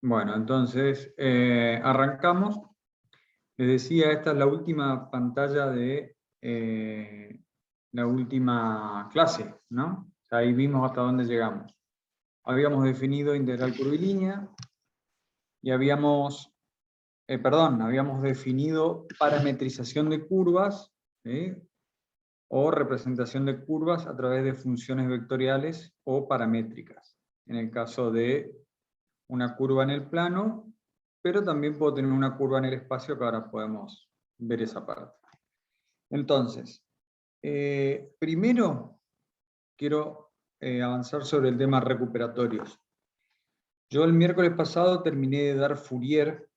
Bueno, entonces arrancamos. Les decía, esta es la última pantalla de la última clase, ¿no? Ahí vimos hasta dónde llegamos. Habíamos definido integral curvilínea y habíamos definido parametrización de curvas, ¿sí? O representación de curvas a través de funciones vectoriales o paramétricas. En el caso de una curva en el plano, pero también puedo tener una curva en el espacio, que ahora podemos ver esa parte. Entonces, primero quiero avanzar sobre el tema recuperatorios. Yo el miércoles pasado terminé de dar Fourier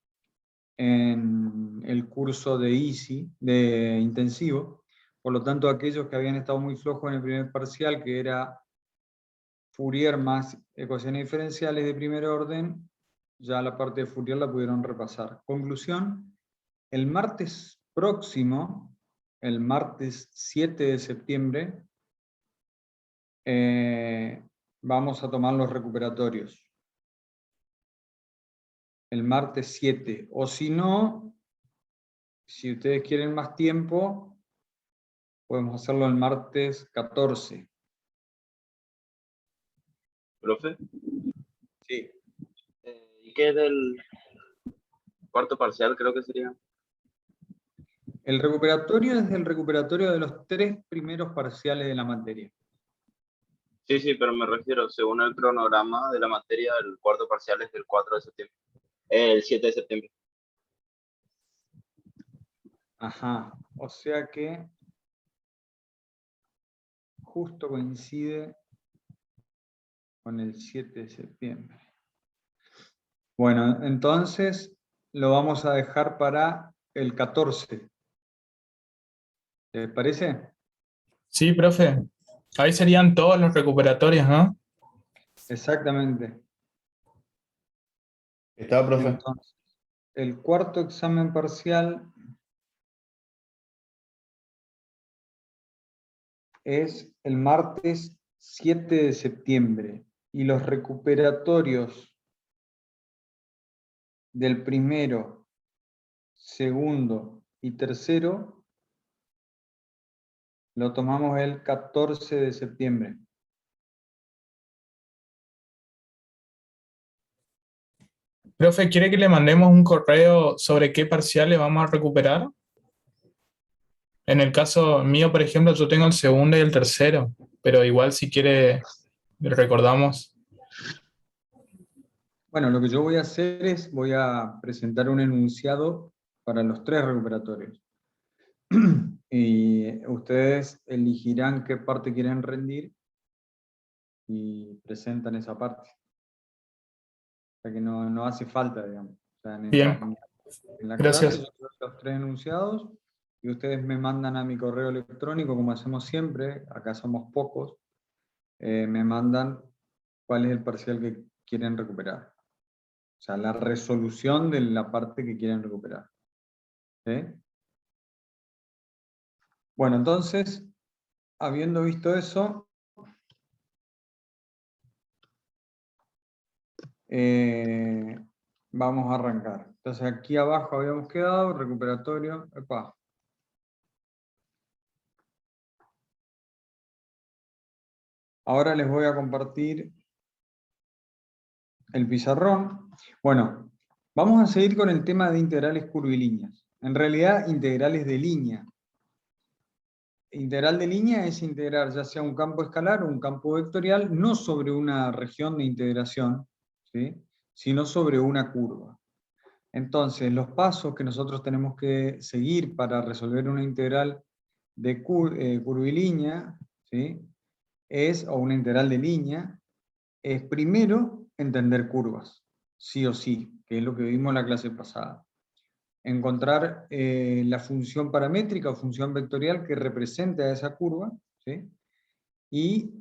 en el curso de ISI, de intensivo, por lo tanto aquellos que habían estado muy flojos en el primer parcial, que era Fourier más ecuaciones diferenciales de primer orden, ya la parte de Fourier la pudieron repasar. Conclusión, el martes próximo, el martes 7 de septiembre, vamos a tomar los recuperatorios. El martes 7, o si no, si ustedes quieren más tiempo, podemos hacerlo el martes 14. ¿Profe? Sí. ¿Y qué del cuarto parcial creo que sería? El recuperatorio es el recuperatorio de los 3 primeros parciales de la materia. Sí, pero me refiero, según el cronograma de la materia, el cuarto parcial es del 4 de septiembre. El 7 de septiembre. Ajá, o sea que justo coincide con el 7 de septiembre. Bueno, entonces lo vamos a dejar para el 14. ¿Les parece? Sí, profe. Ahí serían todos los recuperatorios, ¿no? Exactamente. Está, profe. Entonces, el cuarto examen parcial es el martes 7 de septiembre y los recuperatorios del primero, segundo y tercero lo tomamos el 14 de septiembre. Profe, ¿quiere que le mandemos un correo sobre qué parciales vamos a recuperar? En el caso mío, por ejemplo, yo tengo el segundo y el tercero, pero igual si quiere, recordamos. Bueno, lo que yo voy a hacer es, voy a presentar un enunciado para los 3 recuperatorios. Y ustedes elegirán qué parte quieren rendir y presentan esa parte. O sea que no hace falta, digamos. O sea, Bien, en la gracias. clase yo doy los 3 enunciados y ustedes me mandan a mi correo electrónico, como hacemos siempre, acá somos pocos, me mandan cuál es el parcial que quieren recuperar. O sea, la resolución de la parte que quieren recuperar. ¿Sí? Bueno, entonces, habiendo visto eso, vamos a arrancar. Entonces aquí abajo habíamos quedado, recuperatorio. Epa. Ahora les voy a compartir el pizarrón. Bueno, vamos a seguir con el tema de integrales curvilíneas. En realidad, integrales de línea. Integral de línea es integrar ya sea un campo escalar o un campo vectorial, no sobre una región de integración, ¿sí?, sino sobre una curva. Entonces, los pasos que nosotros tenemos que seguir para resolver una integral de curvilínea, ¿sí?, o una integral de línea, es primero entender curvas, sí o sí, que es lo que vimos en la clase pasada. Encontrar la función paramétrica o función vectorial que represente a esa curva, ¿sí?, y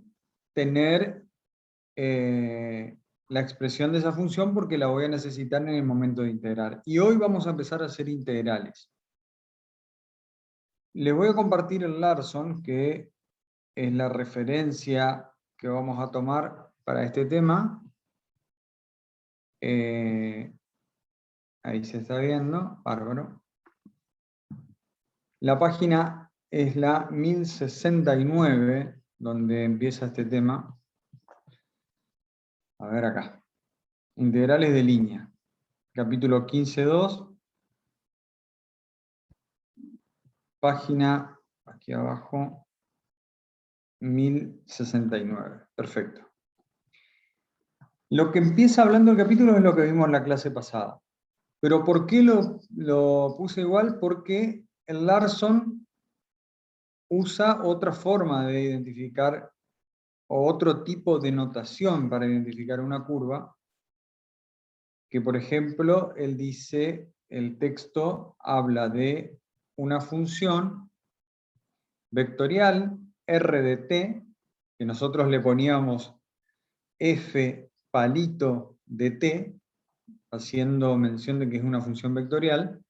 tener la expresión de esa función porque la voy a necesitar en el momento de integrar. Y hoy vamos a empezar a hacer integrales. Les voy a compartir el Larson, que es la referencia que vamos a tomar para este tema. Ahí se está viendo, bárbaro. La página es la 1069, donde empieza este tema. A ver acá. Integrales de línea. Capítulo 15.2. Página, aquí abajo, 1069. Perfecto. Lo que empieza hablando el capítulo es lo que vimos en la clase pasada. Pero ¿por qué lo puse igual? Porque el Larson usa otra forma de identificar o otro tipo de notación para identificar una curva, que por ejemplo, él dice, el texto habla de una función vectorial r de t, que nosotros le poníamos f palito de t, haciendo mención de que es una función vectorial.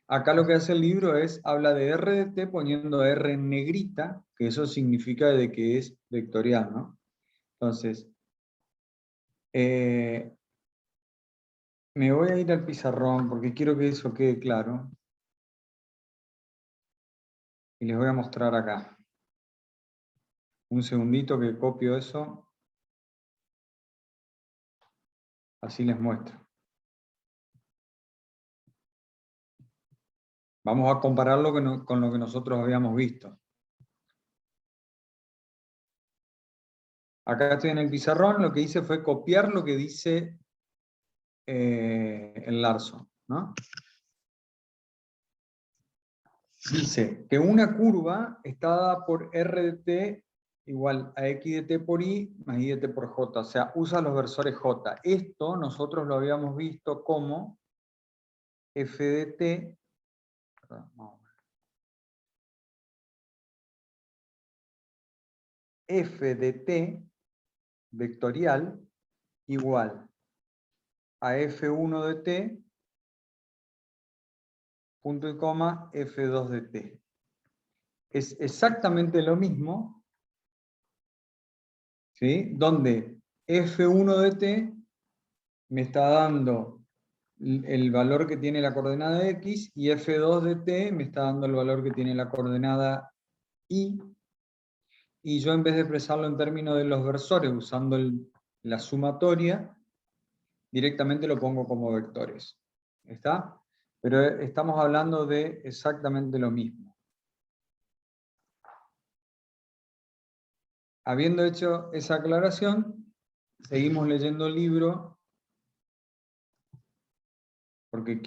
Acá lo que hace el libro es, habla de r de t poniendo r en negrita, que eso significa de que es vectorial, ¿no? Entonces, me voy a ir al pizarrón porque quiero que eso quede claro. Y les voy a mostrar acá. Un segundito que copio eso. Así les muestro. Vamos a compararlo con lo que nosotros habíamos visto. Acá estoy en el pizarrón, lo que hice fue copiar lo que dice el Larson, ¿no? Dice que una curva está dada por r de t igual a x de t por y más y de t por j, o sea, usa los versores j. Esto nosotros lo habíamos visto como f de t, f de t vectorial igual a f1 de t, punto y coma, f2 de t. Es exactamente lo mismo, ¿sí? Donde f1 de t me está dando el valor que tiene la coordenada x y f2 de t me está dando el valor que tiene la coordenada y yo en vez de expresarlo en términos de los versores usando la sumatoria, directamente lo pongo como vectores. ¿Está? Pero estamos hablando de exactamente lo mismo. Habiendo hecho esa aclaración, seguimos leyendo el libro, porque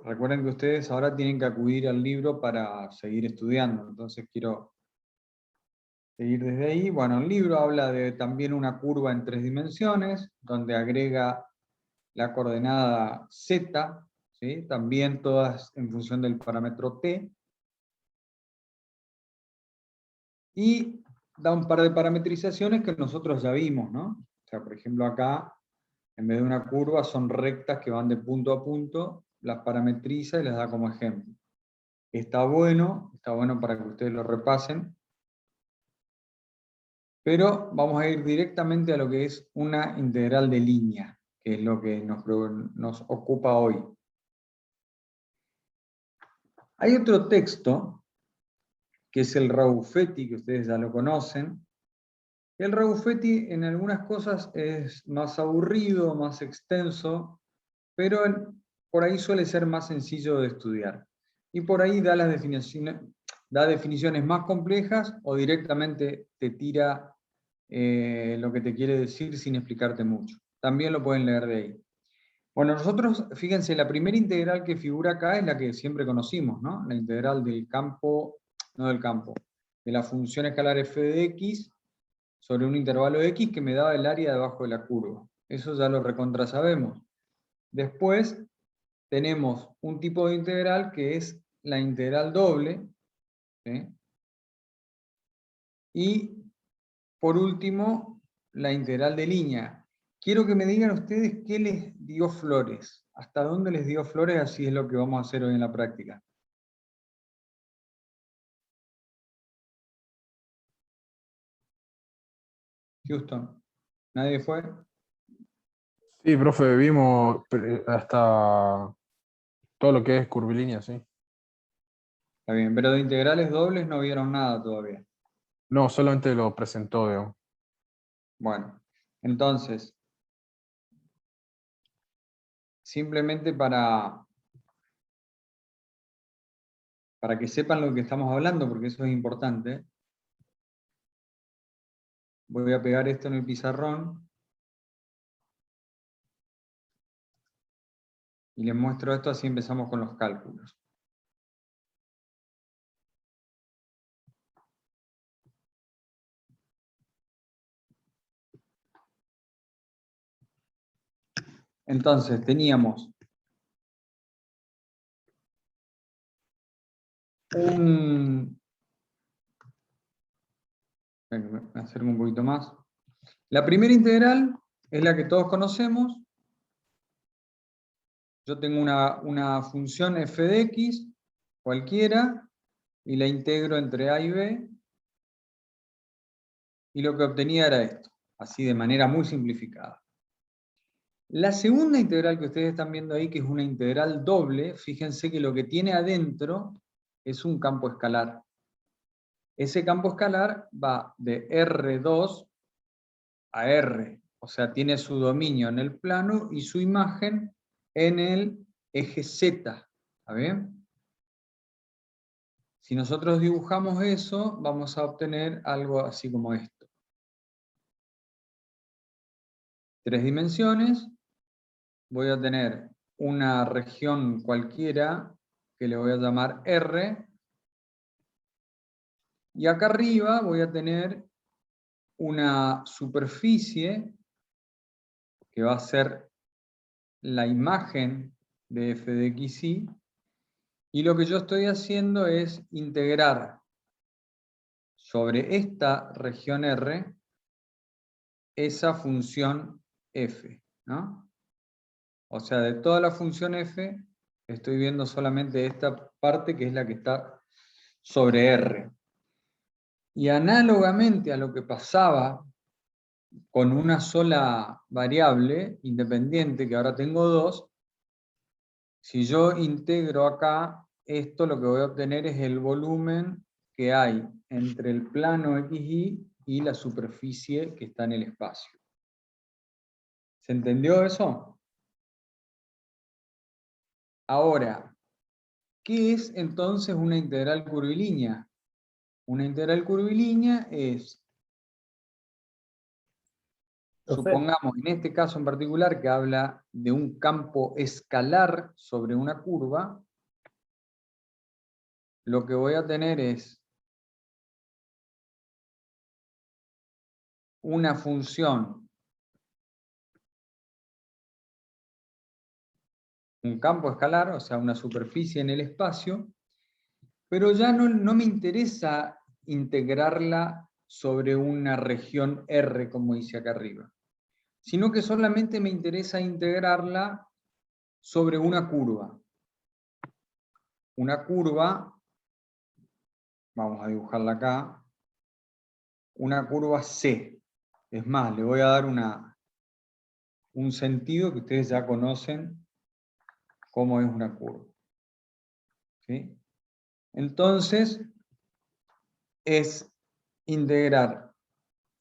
recuerden que ustedes ahora tienen que acudir al libro para seguir estudiando, entonces quiero seguir desde ahí. Bueno, el libro habla de también una curva en 3 dimensiones, donde agrega la coordenada z, ¿sí? También todas en función del parámetro t, y da un par de parametrizaciones que nosotros ya vimos, ¿no? O sea, por ejemplo acá, en vez de una curva, son rectas que van de punto a punto, las parametriza y les da como ejemplo. Está bueno para que ustedes lo repasen, pero vamos a ir directamente a lo que es una integral de línea, que es lo que nos ocupa hoy. Hay otro texto, que es el Raufetti, que ustedes ya lo conocen. El Raufetti en algunas cosas es más aburrido, más extenso, pero por ahí suele ser más sencillo de estudiar. Y por ahí da definiciones más complejas o directamente te tira lo que te quiere decir sin explicarte mucho. También lo pueden leer de ahí. Bueno, nosotros, fíjense, la primera integral que figura acá es la que siempre conocimos, ¿no? La integral del campo, no del campo, de la función escalar f de x sobre un intervalo x que me daba el área debajo de la curva. Eso ya lo recontra sabemos. Después tenemos un tipo de integral que es la integral doble, ¿sí? Y por último, la integral de línea. Quiero que me digan ustedes qué les dio Flores. ¿Hasta dónde les dio Flores? Así es lo que vamos a hacer hoy en la práctica. Houston. ¿Nadie fue? Sí, profe, vimos hasta todo lo que es curvilínea, sí. Está bien, pero de integrales dobles no vieron nada todavía. No, solamente lo presentó, digamos. Bueno, entonces, simplemente para que sepan lo que estamos hablando, porque eso es importante, voy a pegar esto en el pizarrón y les muestro esto, así empezamos con los cálculos. Entonces, teníamos un... Me acerco un poquito más. La primera integral es la que todos conocemos. Yo tengo una función f de x, cualquiera, y la integro entre a y b, y lo que obtenía era esto, así de manera muy simplificada. La segunda integral que ustedes están viendo ahí, que es una integral doble, fíjense que lo que tiene adentro es un campo escalar. Ese campo escalar va de R2 a R, o sea, tiene su dominio en el plano y su imagen en el eje Z. ¿Está bien? Si nosotros dibujamos eso, vamos a obtener algo así como esto. 3 dimensiones. Voy a tener una región cualquiera que le voy a llamar R. Y acá arriba voy a tener una superficie que va a ser la imagen de f de xy. Y lo que yo estoy haciendo es integrar sobre esta región R esa función f, ¿no? O sea, de toda la función f, estoy viendo solamente esta parte que es la que está sobre R. Y análogamente a lo que pasaba con una sola variable independiente, que ahora tengo dos, si yo integro acá, esto lo que voy a obtener es el volumen que hay entre el plano XY y la superficie que está en el espacio. ¿Se entendió eso? Ahora, ¿qué es entonces una integral curvilínea? Una integral curvilínea es, supongamos en este caso en particular que habla de un campo escalar sobre una curva, lo que voy a tener es una función, un campo escalar, o sea, una superficie en el espacio, pero ya no me interesa integrarla sobre una región R, como dice acá arriba, sino que solamente me interesa integrarla sobre una curva. Una curva, vamos a dibujarla acá, una curva C. Es más, le voy a dar un sentido que ustedes ya conocen cómo es una curva. ¿Sí? Entonces, es integrar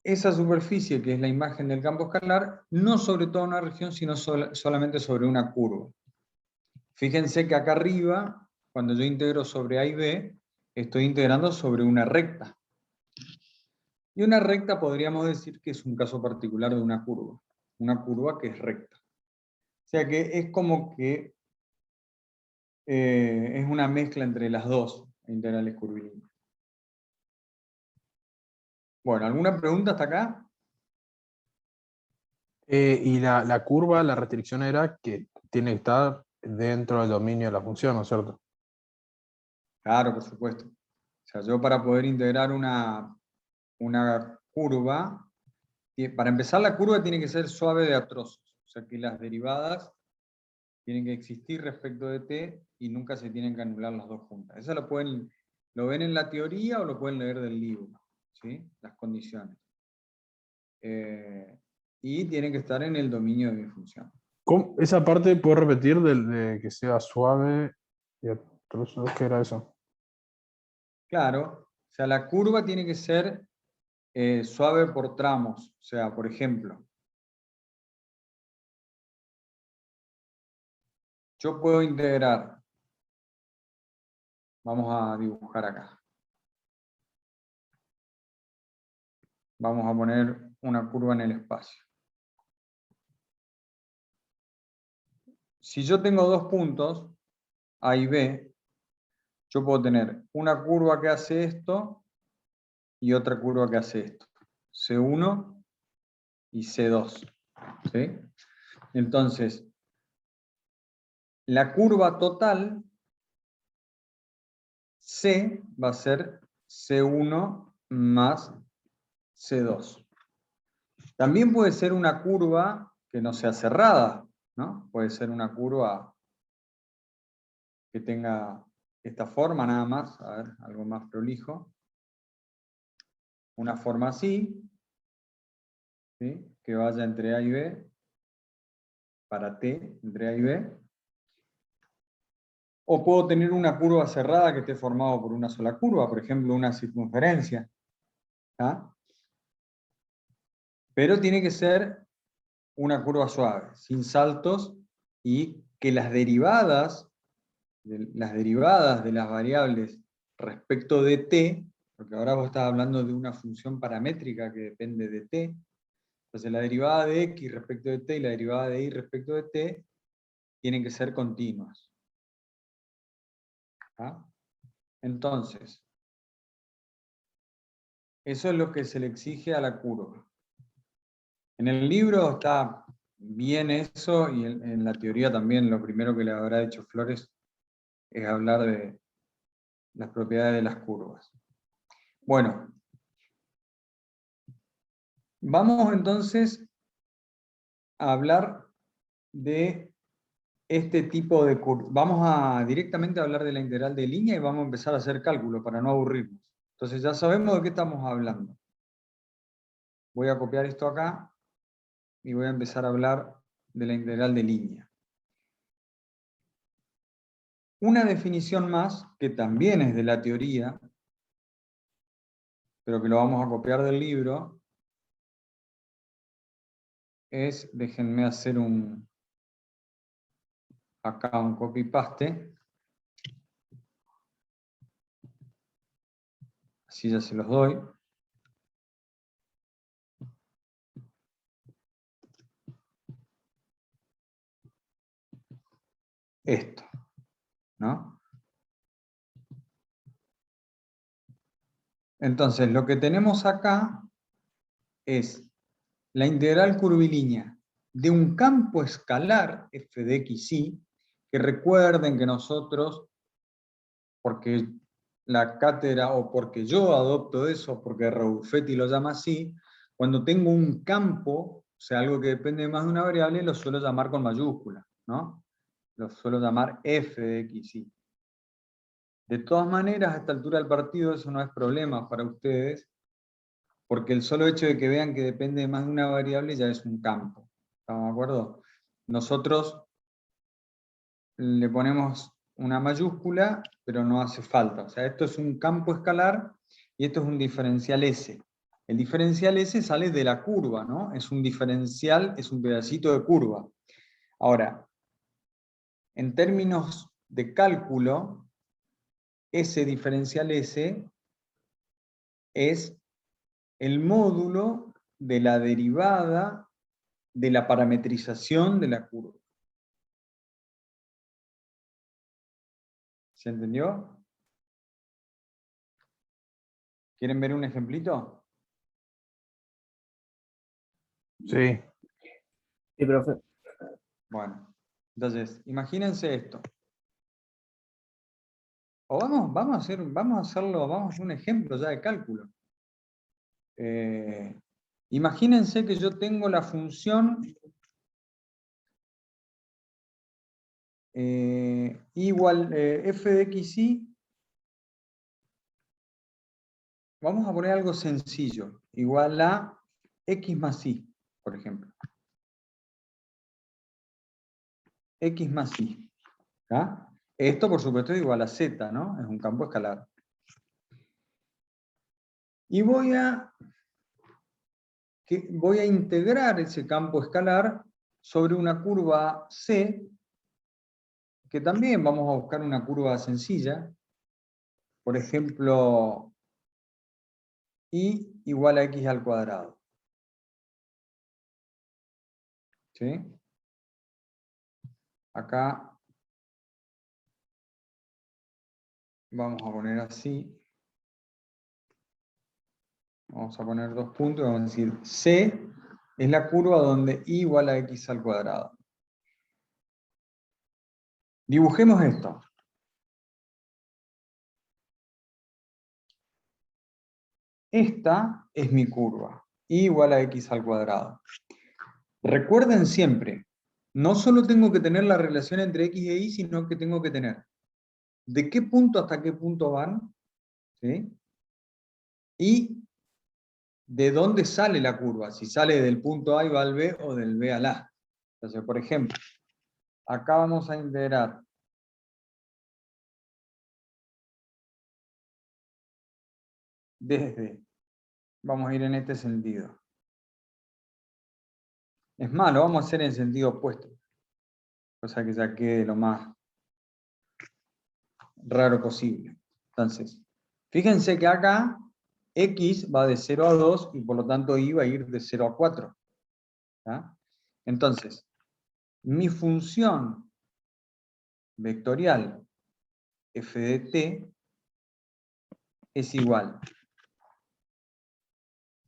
esa superficie, que es la imagen del campo escalar, no sobre toda una región, sino solamente sobre una curva. Fíjense que acá arriba, cuando yo integro sobre A y B, estoy integrando sobre una recta. Y una recta podríamos decir que es un caso particular de una curva que es recta. O sea que es como que es una mezcla entre las dos integrales curvilíneas. Bueno, ¿alguna pregunta hasta acá? Y la curva, la restricción era que tiene que estar dentro del dominio de la función, ¿no es cierto? Claro, por supuesto. O sea, yo para poder integrar una curva, para empezar la curva tiene que ser suave de a trozos. O sea que las derivadas tienen que existir respecto de t y nunca se tienen que anular las dos juntas. Eso lo ven en la teoría o lo pueden leer del libro, ¿sí? Las condiciones. y tiene que estar en el dominio de mi función. Esa parte puedo repetir de que sea suave y otros dos, ¿qué era eso? Claro, o sea, la curva tiene que ser suave por tramos. O sea, por ejemplo, yo puedo integrar, vamos a dibujar acá. Vamos a poner una curva en el espacio. Si yo tengo dos puntos, A y B, yo puedo tener una curva que hace esto y otra curva que hace esto. C1 y C2. ¿Sí? Entonces, la curva total, C, va a ser C1 más C2. También puede ser una curva que no sea cerrada, ¿no? Puede ser una curva que tenga esta forma nada más, a ver, algo más prolijo. Una forma así, ¿sí? Que vaya entre A y B, para T, entre A y B. O puedo tener una curva cerrada que esté formada por una sola curva, por ejemplo, una circunferencia. ¿Ah? Pero tiene que ser una curva suave, sin saltos, y que las derivadas de las variables respecto de t, porque ahora vos estás hablando de una función paramétrica que depende de t, entonces la derivada de x respecto de t y la derivada de y respecto de t tienen que ser continuas. ¿Ah? Entonces, eso es lo que se le exige a la curva. En el libro está bien eso, y en la teoría también lo primero que le habrá hecho Flores es hablar de las propiedades de las curvas. Bueno, vamos entonces a hablar de este tipo de curva. Vamos a directamente hablar de la integral de línea y vamos a empezar a hacer cálculo para no aburrirnos. Entonces ya sabemos de qué estamos hablando. Voy a copiar esto acá y voy a empezar a hablar de la integral de línea. Una definición más, que también es de la teoría, pero que lo vamos a copiar del libro, es, déjenme hacer acá un copy-paste, así ya se los doy. Esto, ¿no? Entonces, lo que tenemos acá es la integral curvilínea de un campo escalar, f de x, y, que recuerden que nosotros, porque la cátedra, o porque yo adopto eso, porque Raufetti lo llama así, cuando tengo un campo, o sea, algo que depende más de una variable, lo suelo llamar con mayúscula, ¿no? Lo suelo llamar f de x, y. De todas maneras, a esta altura del partido eso no es problema para ustedes, porque el solo hecho de que vean que depende de más de una variable ya es un campo. ¿Estamos de acuerdo? Nosotros le ponemos una mayúscula, pero no hace falta. O sea, esto es un campo escalar y esto es un diferencial S. El diferencial S sale de la curva, ¿no? Es un diferencial, es un pedacito de curva. Ahora, en términos de cálculo, ese diferencial S es el módulo de la derivada de la parametrización de la curva. ¿Se entendió? ¿Quieren ver un ejemplito? Sí. Sí, profe. Bueno, entonces, imagínense esto. O vamos a hacer un ejemplo ya de cálculo. Imagínense que yo tengo la función igual f de x, y. Vamos a poner algo sencillo, igual a x más y, por ejemplo. X más Y. ¿Tá? Esto, por supuesto, es igual a Z, ¿no? Es un campo escalar. Y voy a integrar ese campo escalar sobre una curva C, que también vamos a buscar una curva sencilla. Por ejemplo, Y igual a X al cuadrado. ¿Sí? Acá vamos a poner así. Vamos a poner 2 puntos y vamos a decir C es la curva donde Y igual a X al cuadrado. Dibujemos esto. Esta es mi curva, Y igual a X al cuadrado. Recuerden siempre, no solo tengo que tener la relación entre X e Y, sino que tengo que tener de qué punto hasta qué punto van, ¿sí? Y de dónde sale la curva, si sale del punto A y va al B o del B al A. Entonces, por ejemplo, acá vamos a integrar desde, vamos a ir en este sentido. Es más, lo vamos a hacer en sentido opuesto, cosa que ya quede lo más raro posible. Entonces, fíjense que acá X va de 0 a 2 y por lo tanto Y va a ir de 0 a 4. ¿Tá? Entonces, mi función vectorial f de t es igual.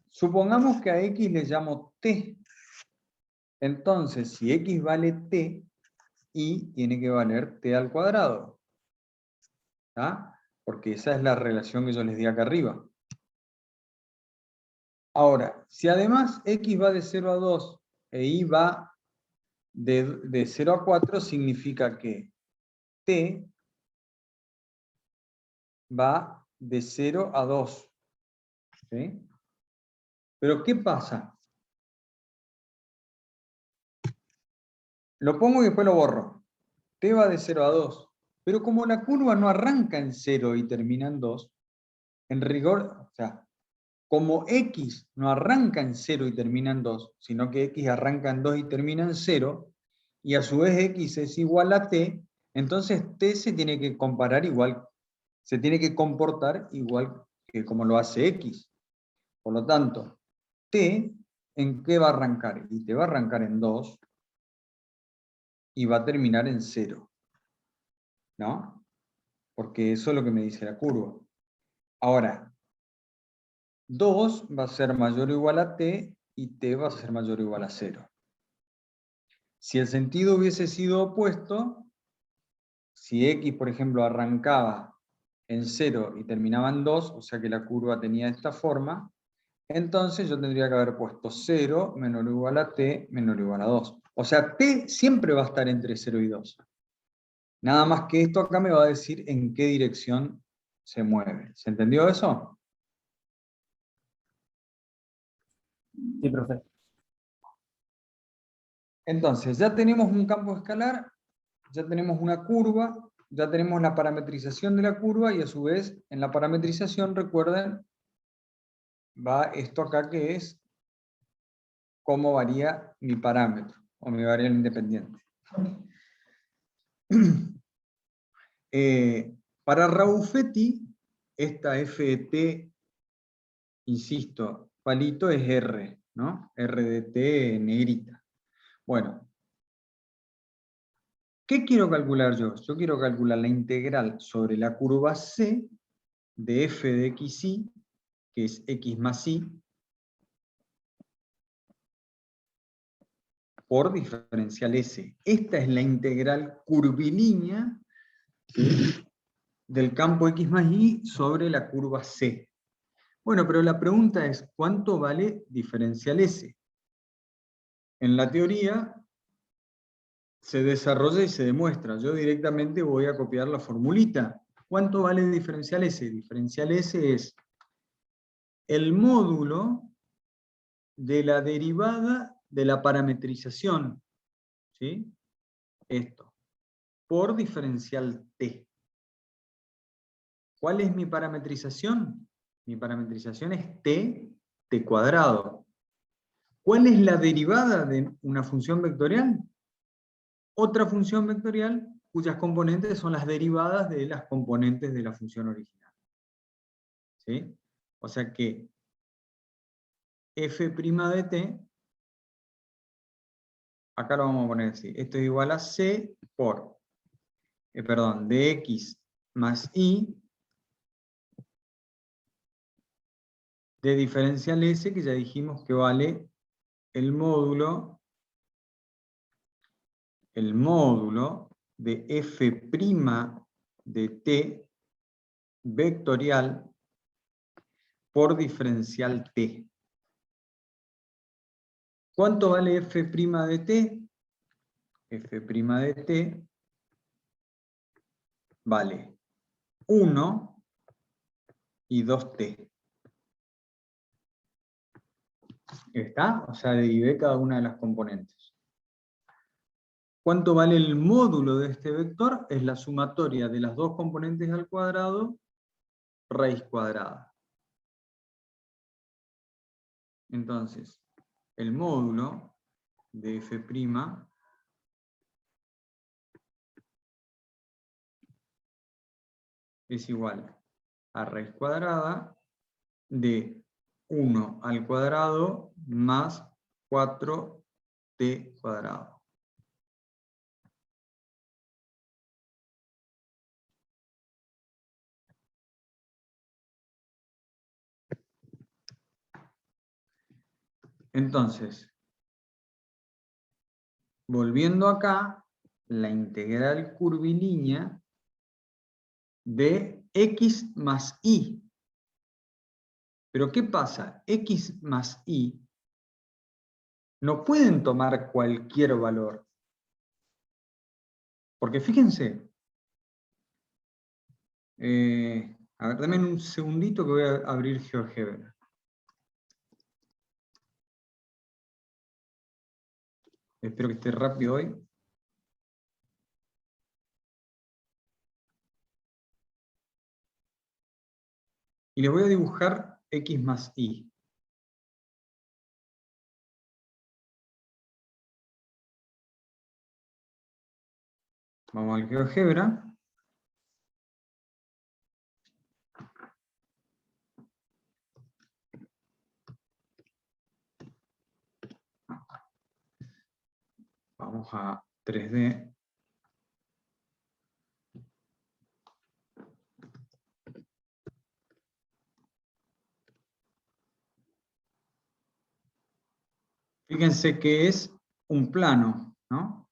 Supongamos que a X le llamo t. Entonces, si X vale t, Y tiene que valer t al cuadrado. ¿Tá? Porque esa es la relación que yo les di acá arriba. Ahora, si además X va de 0 a 2 e Y va de 0 a 4, significa que t va de 0 a 2. ¿Sí? Pero ¿qué pasa? Lo pongo y después lo borro. T va de 0 a 2. Pero como la curva no arranca en 0 y termina en 2, en rigor, o sea, como X no arranca en 0 y termina en 2, sino que X arranca en 2 y termina en 0, y a su vez X es igual a T, entonces T se tiene que comparar igual, se tiene que comportar igual que como lo hace X. Por lo tanto, T, ¿en qué va a arrancar? Y T va a arrancar en 2 y va a terminar en 0. ¿No? Porque eso es lo que me dice la curva. Ahora, 2 va a ser mayor o igual a t y t va a ser mayor o igual a 0. Si el sentido hubiese sido opuesto, si x, por ejemplo, arrancaba en 0 y terminaba en 2, o sea que la curva tenía esta forma, entonces yo tendría que haber puesto 0 menor o igual a t menor o igual a 2. O sea, t siempre va a estar entre 0 y 2. Nada más que esto acá me va a decir en qué dirección se mueve. ¿Se entendió eso? Sí, profe. Entonces, ya tenemos un campo escalar, ya tenemos una curva, ya tenemos la parametrización de la curva y a su vez en la parametrización, recuerden, va esto acá que es cómo varía mi parámetro o mi variable independiente. Para Raufetti, esta f de t, insisto, palito es R, ¿no? R de t negrita. Bueno, ¿qué quiero calcular yo? Yo quiero calcular la integral sobre la curva C de f de xy, que es x más y, por diferencial S. Esta es la integral curvilínea, ¿sí?, del campo x más y sobre la curva C. Bueno, pero la pregunta es, ¿cuánto vale diferencial S? En la teoría se desarrolla y se demuestra. Yo directamente voy a copiar la formulita. ¿Cuánto vale diferencial S? Diferencial S es el módulo de la derivada de la parametrización. ¿Sí? esto, por diferencial t. ¿Cuál es mi parametrización? Mi parametrización es t cuadrado. ¿Cuál es la derivada de una función vectorial? Otra función vectorial cuyas componentes son las derivadas de las componentes de la función original. ¿Sí? O sea que f' de t, acá lo vamos a poner así, esto es igual a c por, de x más y de diferencial s, que ya dijimos que vale el módulo de f' de t vectorial por diferencial t. ¿Cuánto vale f' de t? F' de t vale 1 y 2t. ¿Está? O sea, derivé cada una de las componentes. ¿Cuánto vale el módulo de este vector? Es la sumatoria de las dos componentes al cuadrado, raíz cuadrada. Entonces, el módulo de f' es igual a raíz cuadrada de 1 al cuadrado más 4t cuadrado. Entonces, volviendo acá, la integral curvilínea de x más y. Pero ¿qué pasa? X más y no pueden tomar cualquier valor. Porque fíjense, a ver, dame un segundito que voy a abrir GeoGebra. Espero que esté rápido hoy. Y les voy a dibujar x más y. Vamos al GeoGebra. Vamos a 3D. Fíjense que es un plano, ¿no?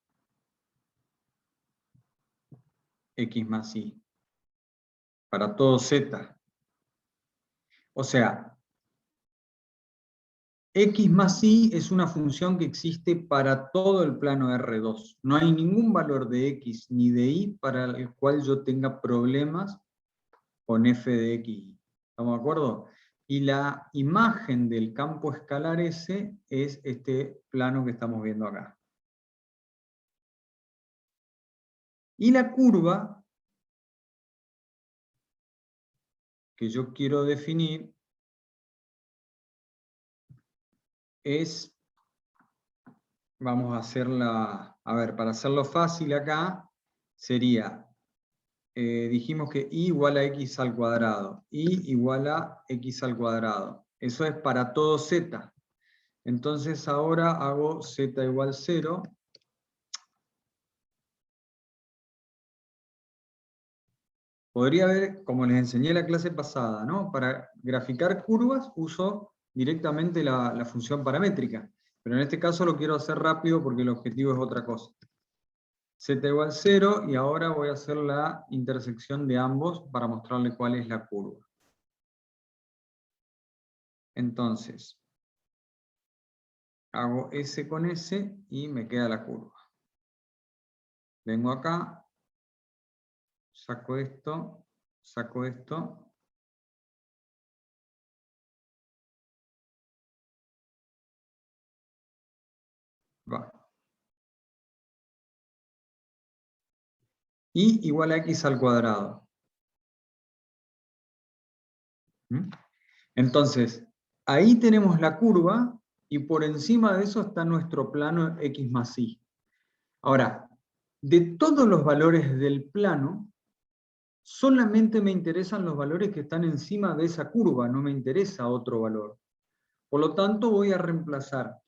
X más y. Para todo z. O sea, x más y es una función que existe para todo el plano R2. No hay ningún valor de x ni de y para el cual yo tenga problemas con f de x. ¿Estamos de acuerdo? Y la imagen del campo escalar S es este plano que estamos viendo acá. Y la curva que yo quiero definir es, vamos a hacerla, a ver, para hacerlo fácil acá, sería, dijimos que y igual a x al cuadrado, y igual a x al cuadrado. Eso es para todo z. Entonces ahora hago z igual 0. Podría haber, como les enseñé la clase pasada, ¿no? Para graficar curvas uso directamente la función paramétrica. Pero en este caso lo quiero hacer rápido porque el objetivo es otra cosa. Z igual 0 y ahora voy a hacer la intersección de ambos para mostrarle cuál es la curva. Entonces, hago S con S y me queda la curva. Vengo acá, saco esto, va. y igual a x al cuadrado. ¿Mm? Entonces, ahí tenemos la curva, y por encima de eso está nuestro plano x más y. Ahora, de todos los valores del plano, solamente me interesan los valores que están encima de esa curva, no me interesa otro valor. Por lo tanto, voy a reemplazar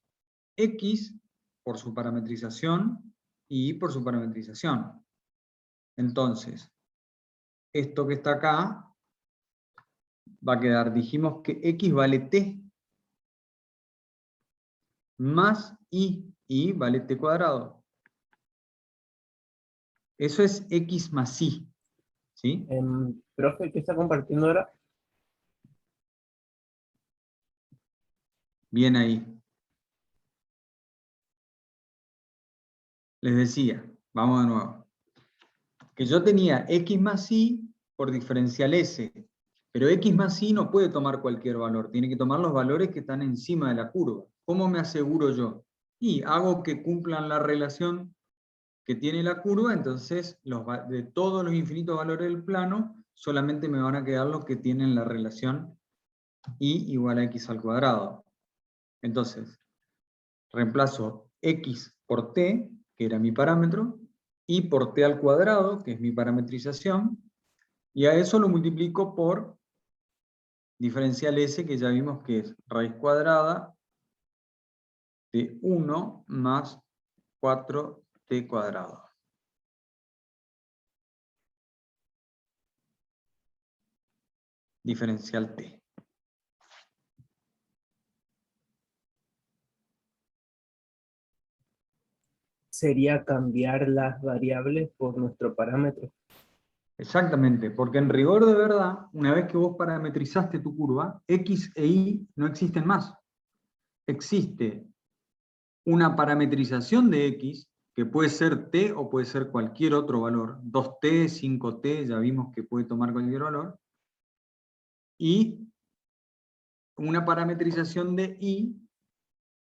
x por su parametrización y y por su parametrización. Entonces, esto que está acá va a quedar, dijimos que x vale t, más y vale t cuadrado. Eso es x más y, ¿sí? Profe, ¿qué está compartiendo ahora? Bien ahí. Les decía, vamos de nuevo, que yo tenía x más y por diferencial s, pero x más y no puede tomar cualquier valor, tiene que tomar los valores que están encima de la curva. ¿Cómo me aseguro yo? Y hago que cumplan la relación que tiene la curva, entonces de todos los infinitos valores del plano, solamente me van a quedar los que tienen la relación y igual a x al cuadrado. Entonces, reemplazo x por t, que era mi parámetro, y por t al cuadrado, que es mi parametrización, y a eso lo multiplico por diferencial s, que ya vimos que es raíz cuadrada de 1 más 4t cuadrado. Diferencial t. Sería cambiar las variables por nuestro parámetro. Exactamente, porque en rigor de verdad, una vez que vos parametrizaste tu curva, x e y no existen más. Existe una parametrización de x, que puede ser t o puede ser cualquier otro valor, 2t, 5t, ya vimos que puede tomar cualquier valor, y una parametrización de y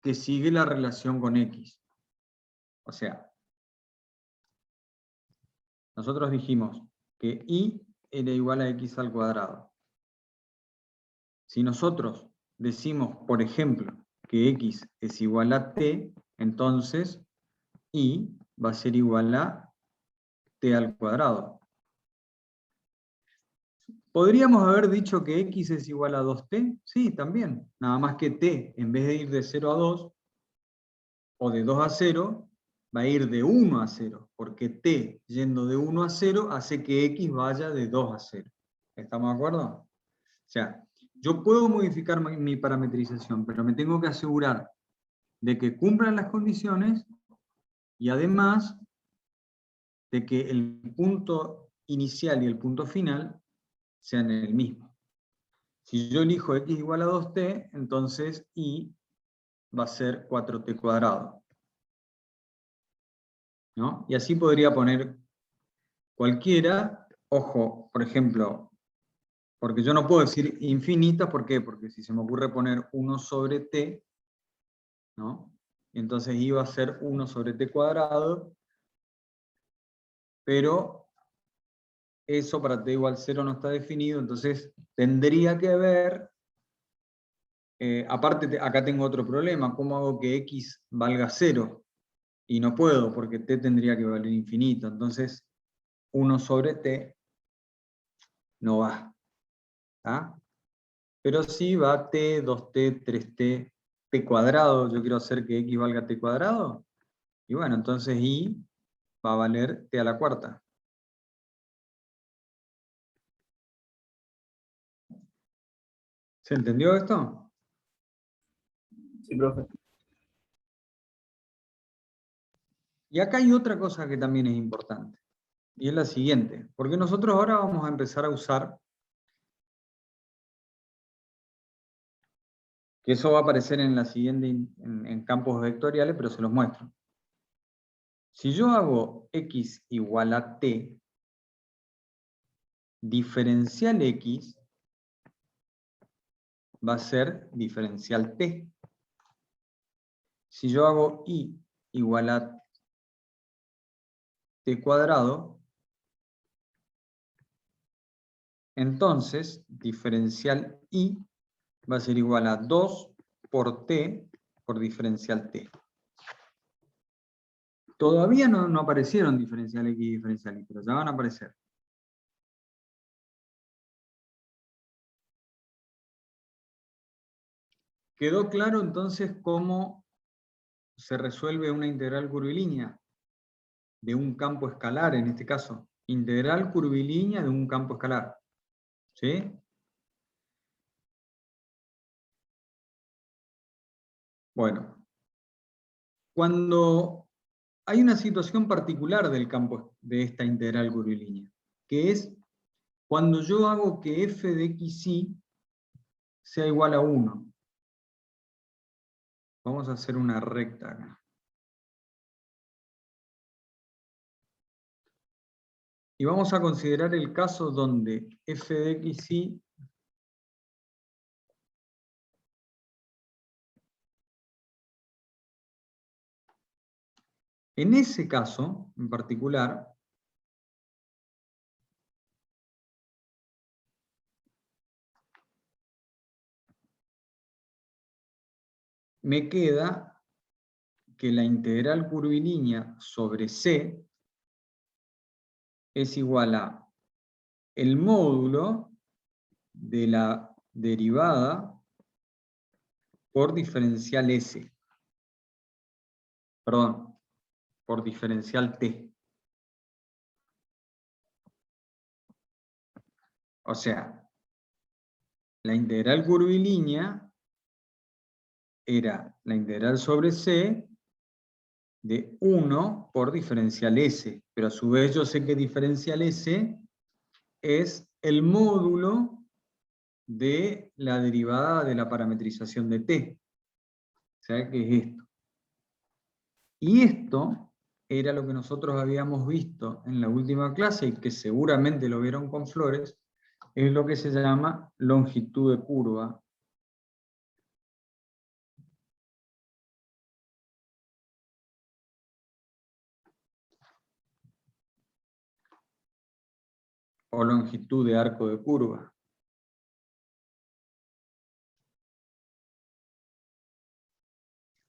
que sigue la relación con x. O sea, nosotros dijimos que y era igual a x al cuadrado. Si nosotros decimos, por ejemplo, que x es igual a t, entonces y va a ser igual a t al cuadrado. ¿Podríamos haber dicho que x es igual a 2t? Sí, también. Nada más que t, en vez de ir de 0 a 2, o de 2 a 0, va a ir de 1 a 0, porque t yendo de 1 a 0 hace que x vaya de 2 a 0. ¿Estamos de acuerdo? O sea, yo puedo modificar mi parametrización, pero me tengo que asegurar de que cumplan las condiciones y además de que el punto inicial y el punto final sean el mismo. Si yo elijo x igual a 2t, entonces y va a ser 4t cuadrado. ¿No? Y así podría poner cualquiera, ojo, por ejemplo, porque yo no puedo decir infinita, ¿por qué? Porque si se me ocurre poner 1 sobre t, ¿no? Entonces iba a ser 1 sobre t cuadrado, pero eso para t igual 0 no está definido, entonces tendría que haber, aparte acá tengo otro problema, ¿cómo hago que x valga 0? Y no puedo, porque t tendría que valer infinito, entonces 1 sobre t no va. ¿Ah? Pero sí va t, 2t, 3t, t cuadrado, yo quiero hacer que x valga t cuadrado, y bueno, entonces y va a valer t a la cuarta. ¿Se entendió esto? Sí, profe. Y acá hay otra cosa que también es importante, y es la siguiente, porque nosotros ahora vamos a empezar a usar, que eso va a aparecer en la siguiente, en campos vectoriales, pero se los muestro. Si yo hago x igual a t, diferencial x va a ser diferencial t. Si yo hago y igual a t cuadrado, Entonces, diferencial I va a ser igual a 2 por T por diferencial T. Todavía no aparecieron diferencial X y diferencial Y, pero ya van a aparecer. ¿Quedó claro entonces cómo se resuelve una integral curvilínea? De un campo escalar, en este caso. Integral curvilínea de un campo escalar. ¿Sí? Bueno. Cuando hay una situación particular del campo de esta integral curvilínea, que es cuando yo hago que f de xy sea igual a 1. Vamos a hacer una recta acá. Y vamos a considerar el caso donde f de xy en ese caso, en particular, me queda que la integral curvilínea sobre C es igual a el módulo de la derivada por diferencial S. Perdón, por diferencial T. O sea, la integral curvilínea era la integral sobre C de 1 por diferencial S, pero a su vez yo sé que diferencial S es el módulo de la derivada de la parametrización de T. O sea, que es esto. Y esto era lo que nosotros habíamos visto en la última clase, y que seguramente lo vieron con Flores, es lo que se llama longitud de curva. O longitud de arco de curva.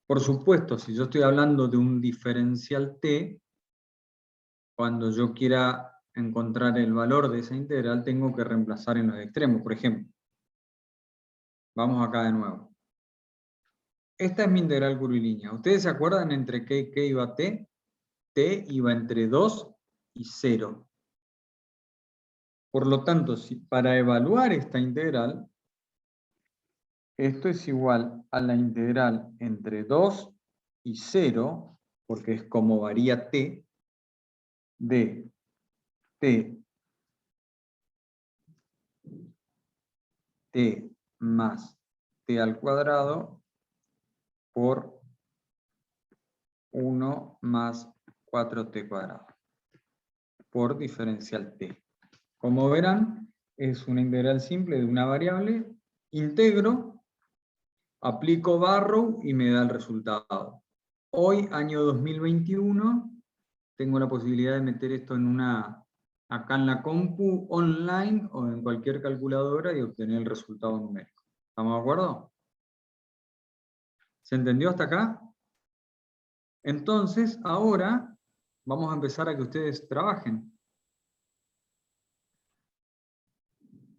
Por supuesto, si yo estoy hablando de un diferencial t, cuando yo quiera encontrar el valor de esa integral, tengo que reemplazar en los extremos. Por ejemplo, vamos acá de nuevo. Esta es mi integral curvilínea. ¿Ustedes se acuerdan entre qué y qué iba t? T iba entre 2 y 0. Por lo tanto, para evaluar esta integral, esto es igual a la integral entre 2 y 0, porque es como varía t, de t más t al cuadrado por 1 más 4t cuadrado por diferencial t. Como verán, es una integral simple de una variable, integro, aplico Barrow y me da el resultado. Hoy, año 2021, tengo la posibilidad de meter esto acá en la compu online o en cualquier calculadora y obtener el resultado numérico. ¿Estamos de acuerdo? ¿Se entendió hasta acá? Entonces, ahora vamos a empezar a que ustedes trabajen.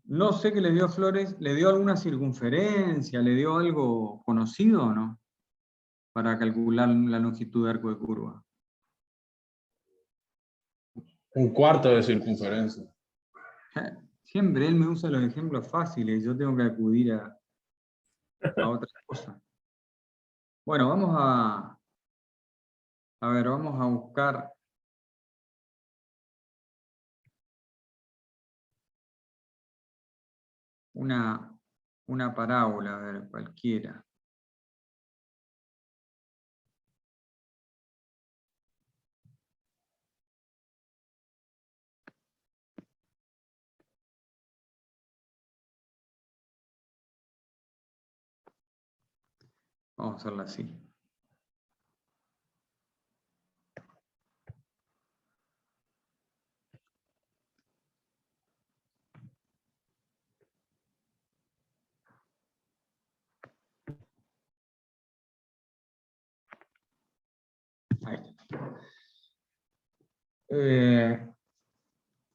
No sé qué les dio Flores, ¿le dio alguna circunferencia? ¿Le dio algo conocido o no? Para calcular la longitud de arco de curva. Un cuarto de circunferencia. Siempre él me usa los ejemplos fáciles, yo tengo que acudir a otras cosas. Bueno, vamos a ver, vamos a buscar una parábola, a ver, cualquiera. Vamos a hacerla así.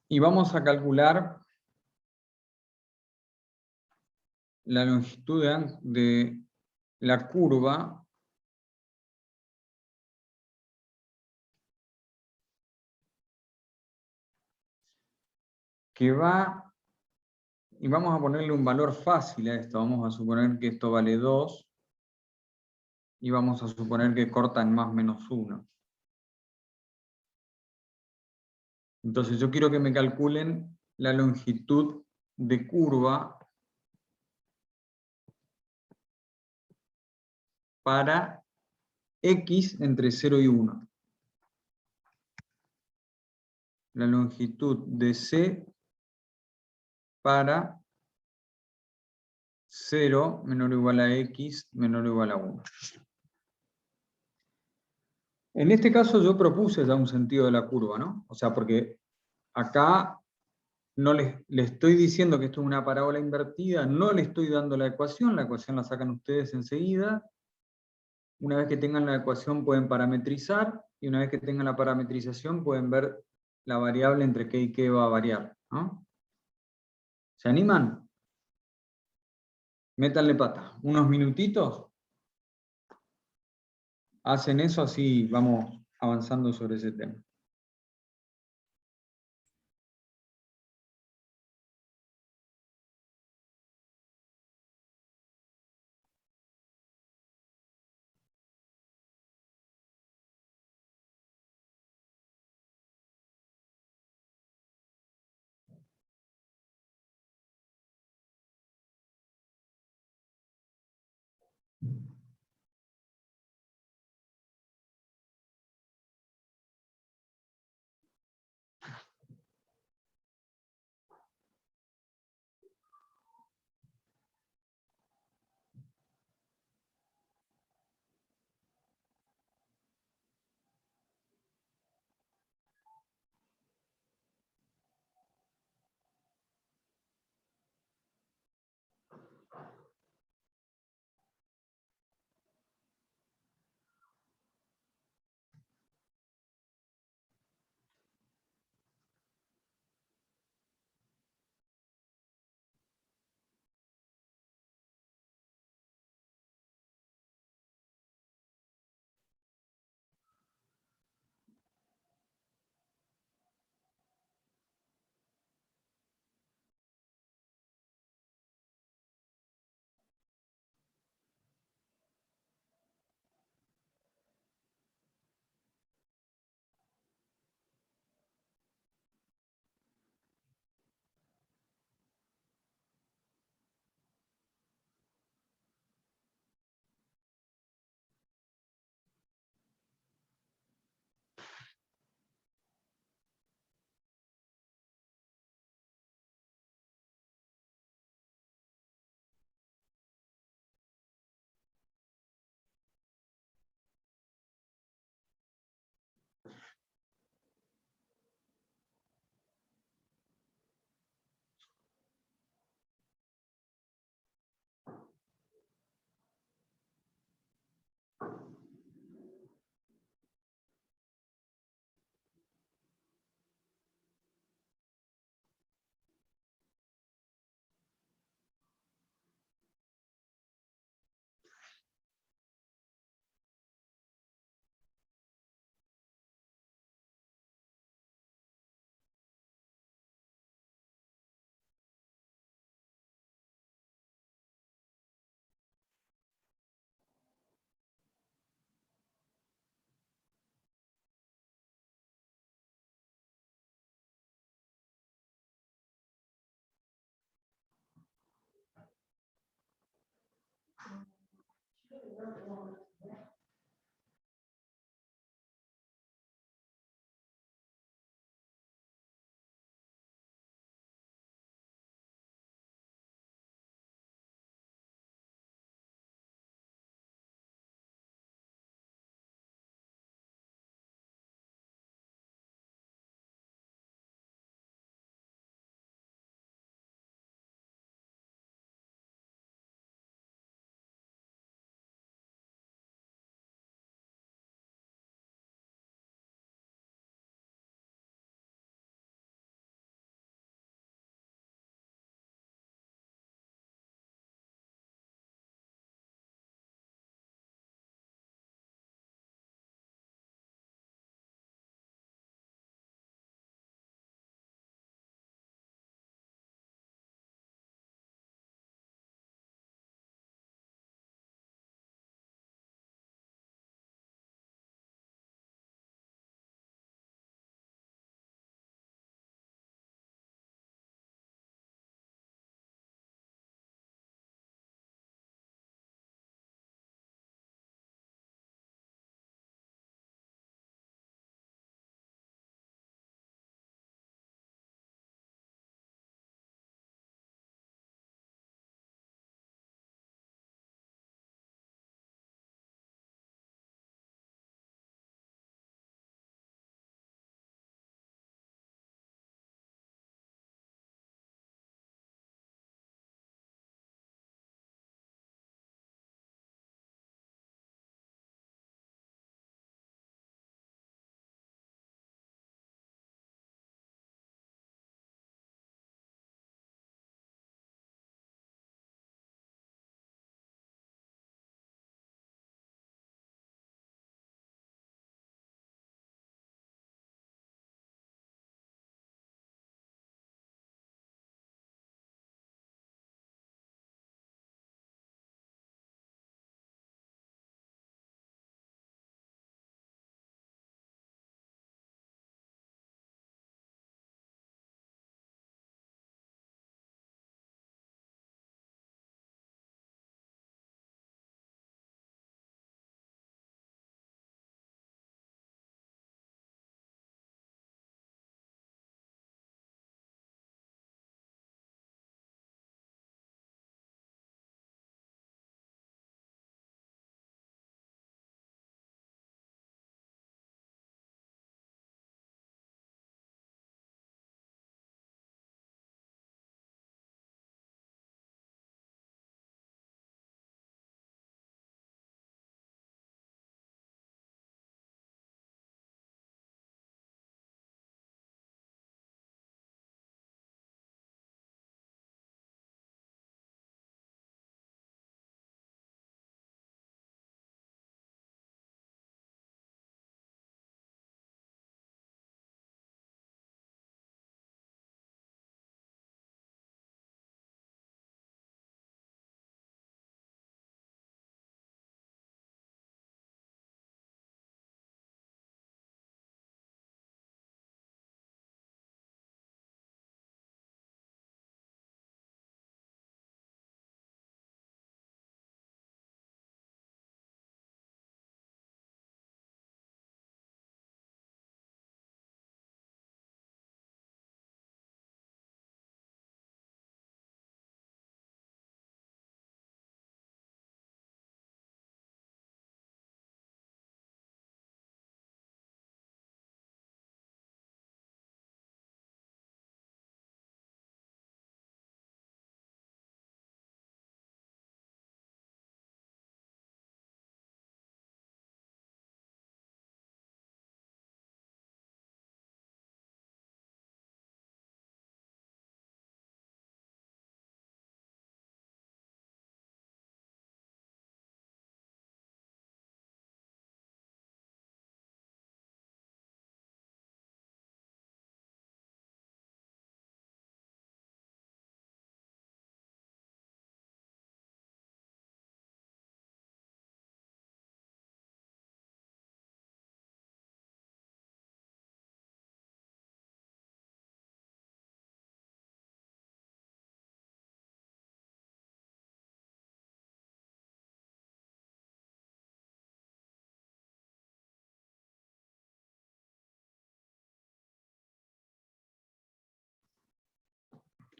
Y vamos a calcular la longitud de la curva que va, y vamos a ponerle un valor fácil a esto, vamos a suponer que esto vale 2, y vamos a suponer que corta en más menos 1. Entonces yo quiero que me calculen la longitud de curva para x entre 0 y 1. La longitud de C para 0 menor o igual a x menor o igual a 1. En este caso yo propuse ya un sentido de la curva, ¿no? O sea, porque acá no le estoy diciendo que esto es una parábola invertida, no le estoy dando la ecuación la sacan ustedes enseguida. Una vez que tengan la ecuación pueden parametrizar, y una vez que tengan la parametrización pueden ver la variable entre qué y qué va a variar, ¿no? ¿Se animan? Métanle pata. Unos minutitos. Hacen eso, así vamos avanzando sobre ese tema.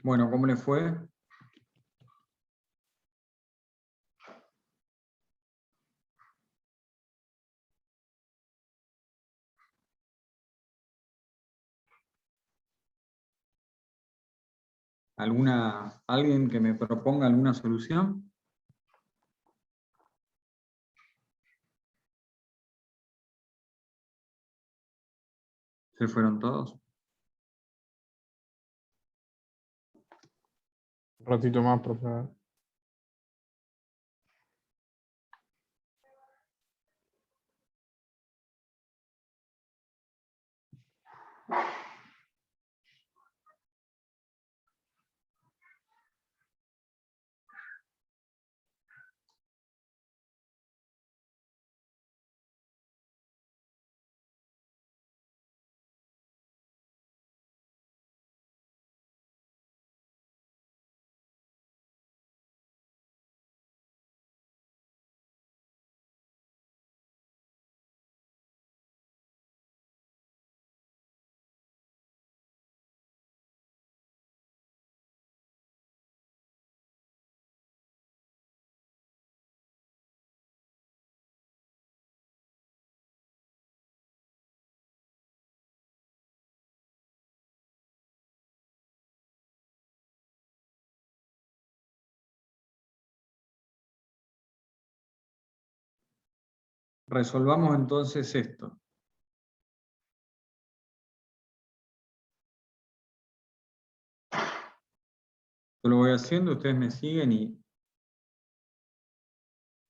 Bueno, ¿cómo le fue? ¿Alguien que me proponga alguna solución? ¿Se fueron todos? Un ratito más, profe. Resolvamos entonces esto. Yo lo voy haciendo, ustedes me siguen y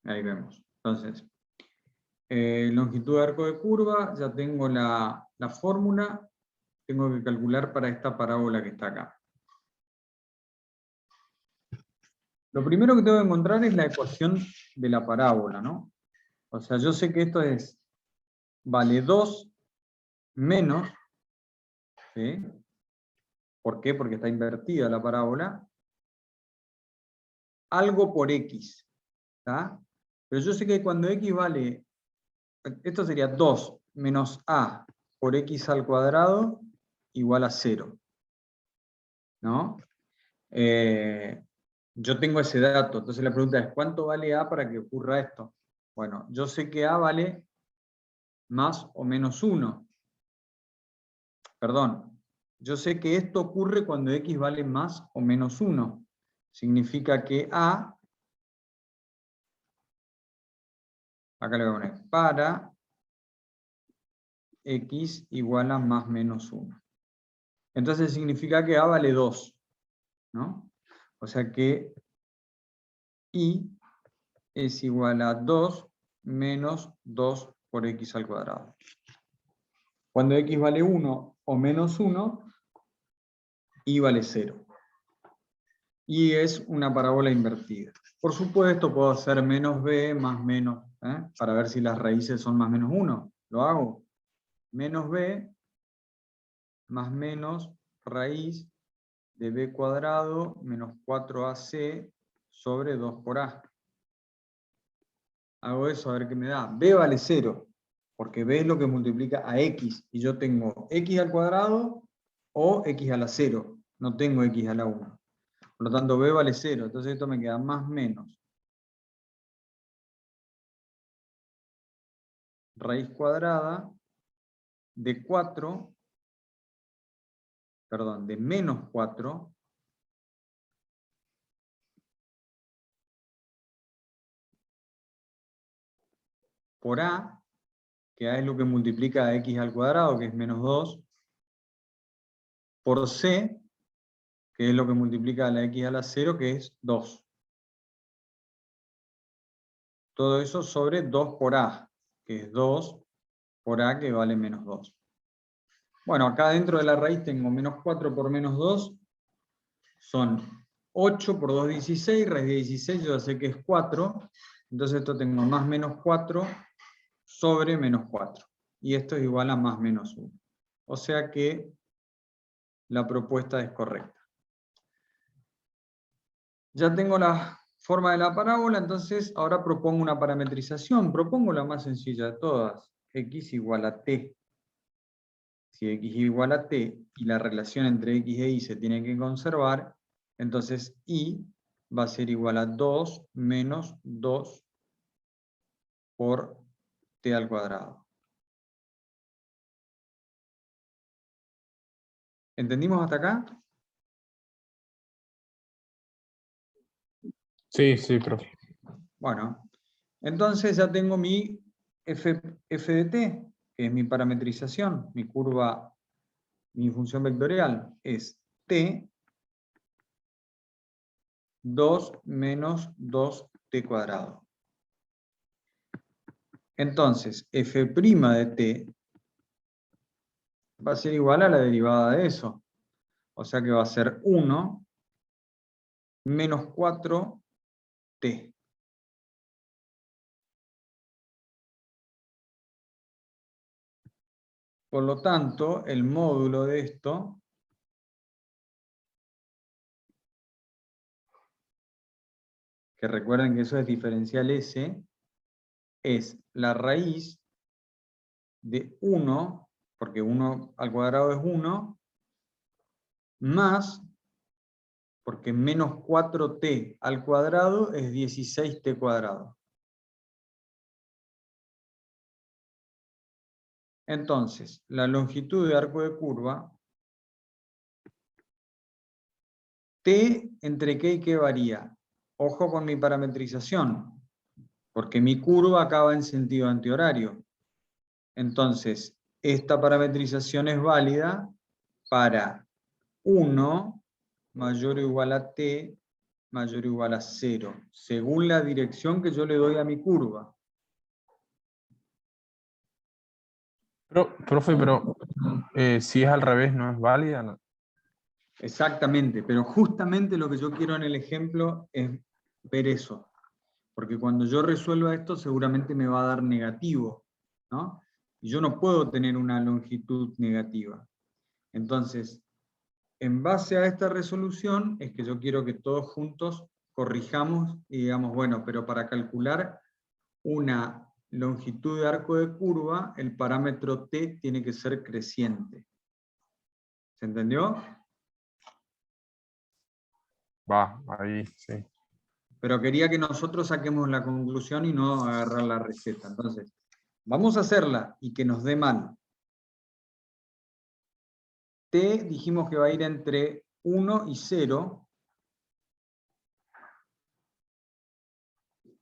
ahí vemos. Entonces, longitud de arco de curva, ya tengo la fórmula, tengo que calcular para esta parábola que está acá. Lo primero que tengo que encontrar es la ecuación de la parábola, ¿no? O sea, yo sé que esto vale 2 menos, ¿sí? ¿Por qué? Porque está invertida la parábola. Algo por x, ¿está? Pero yo sé que cuando x vale, esto sería 2 menos a por x al cuadrado igual a 0, ¿no? Yo tengo ese dato, entonces la pregunta es, ¿cuánto vale a para que ocurra esto? Bueno, yo sé que a vale más o menos 1. Perdón, yo sé que esto ocurre cuando x vale más o menos 1. Significa que a, acá le voy a poner, para x igual a más o menos 1. Entonces significa que a vale 2, ¿no? O sea que y es igual a 2 menos 2 por x al cuadrado. Cuando x vale 1 o menos 1, y vale 0. Y es una parábola invertida. Por supuesto, puedo hacer menos b más menos, para ver si las raíces son más menos 1. Lo hago. Menos b más menos raíz de b cuadrado menos 4ac sobre 2 por a. Hago eso, a ver qué me da. B vale 0, porque B es lo que multiplica a x, y yo tengo x al cuadrado o x a la 0, no tengo x a la 1. Por lo tanto, B vale 0, entonces esto me queda más menos raíz cuadrada de 4, perdón, de menos 4 por a, que a es lo que multiplica a x al cuadrado, que es menos 2, por c, que es lo que multiplica a la x a la 0, que es 2. Todo eso sobre 2 por a, que es 2 por a, que vale menos 2. Bueno, acá dentro de la raíz tengo menos 4 por menos 2, son 8 por 2, 16, raíz de 16 yo ya sé que es 4, entonces esto tengo más menos 4 sobre menos 4. Y esto es igual a más menos 1. O sea que la propuesta es correcta. Ya tengo la forma de la parábola, entonces ahora propongo una parametrización. Propongo la más sencilla de todas, x igual a t. Si x igual a t y la relación entre x e y se tiene que conservar, Entonces I va a ser igual a 2 menos 2 por t al cuadrado. ¿Entendimos hasta acá? Sí, sí, profe. Bueno, entonces ya tengo mi f de t, que es mi parametrización, mi curva, mi función vectorial, es t 2 menos 2t cuadrado. Entonces, f' de t va a ser igual a la derivada de eso. O sea que va a ser 1 menos 4t. Por lo tanto, el módulo de esto que recuerden que eso es diferencial S, es la raíz de 1, porque 1 al cuadrado es 1, más, porque menos 4t al cuadrado es 16t cuadrado. Entonces, la longitud de arco de curva, t entre qué y qué varía. Ojo con mi parametrización, porque mi curva acaba en sentido antihorario. Entonces, esta parametrización es válida para 1 mayor o igual a t mayor o igual a 0, según la dirección que yo le doy a mi curva. Profe, pero si es al revés, ¿no es válida? ¿No? Exactamente, pero justamente lo que yo quiero en el ejemplo es ver eso. Porque cuando yo resuelva esto seguramente me va a dar negativo, ¿no? Y yo no puedo tener una longitud negativa. Entonces, en base a esta resolución es que yo quiero que todos juntos corrijamos y digamos, bueno, pero para calcular una longitud de arco de curva, el parámetro t tiene que ser creciente. ¿Se entendió? Va, ahí, sí. Pero quería que nosotros saquemos la conclusión y no agarrar la receta. Entonces, vamos a hacerla y que nos dé mal. T dijimos que va a ir entre 1 y 0.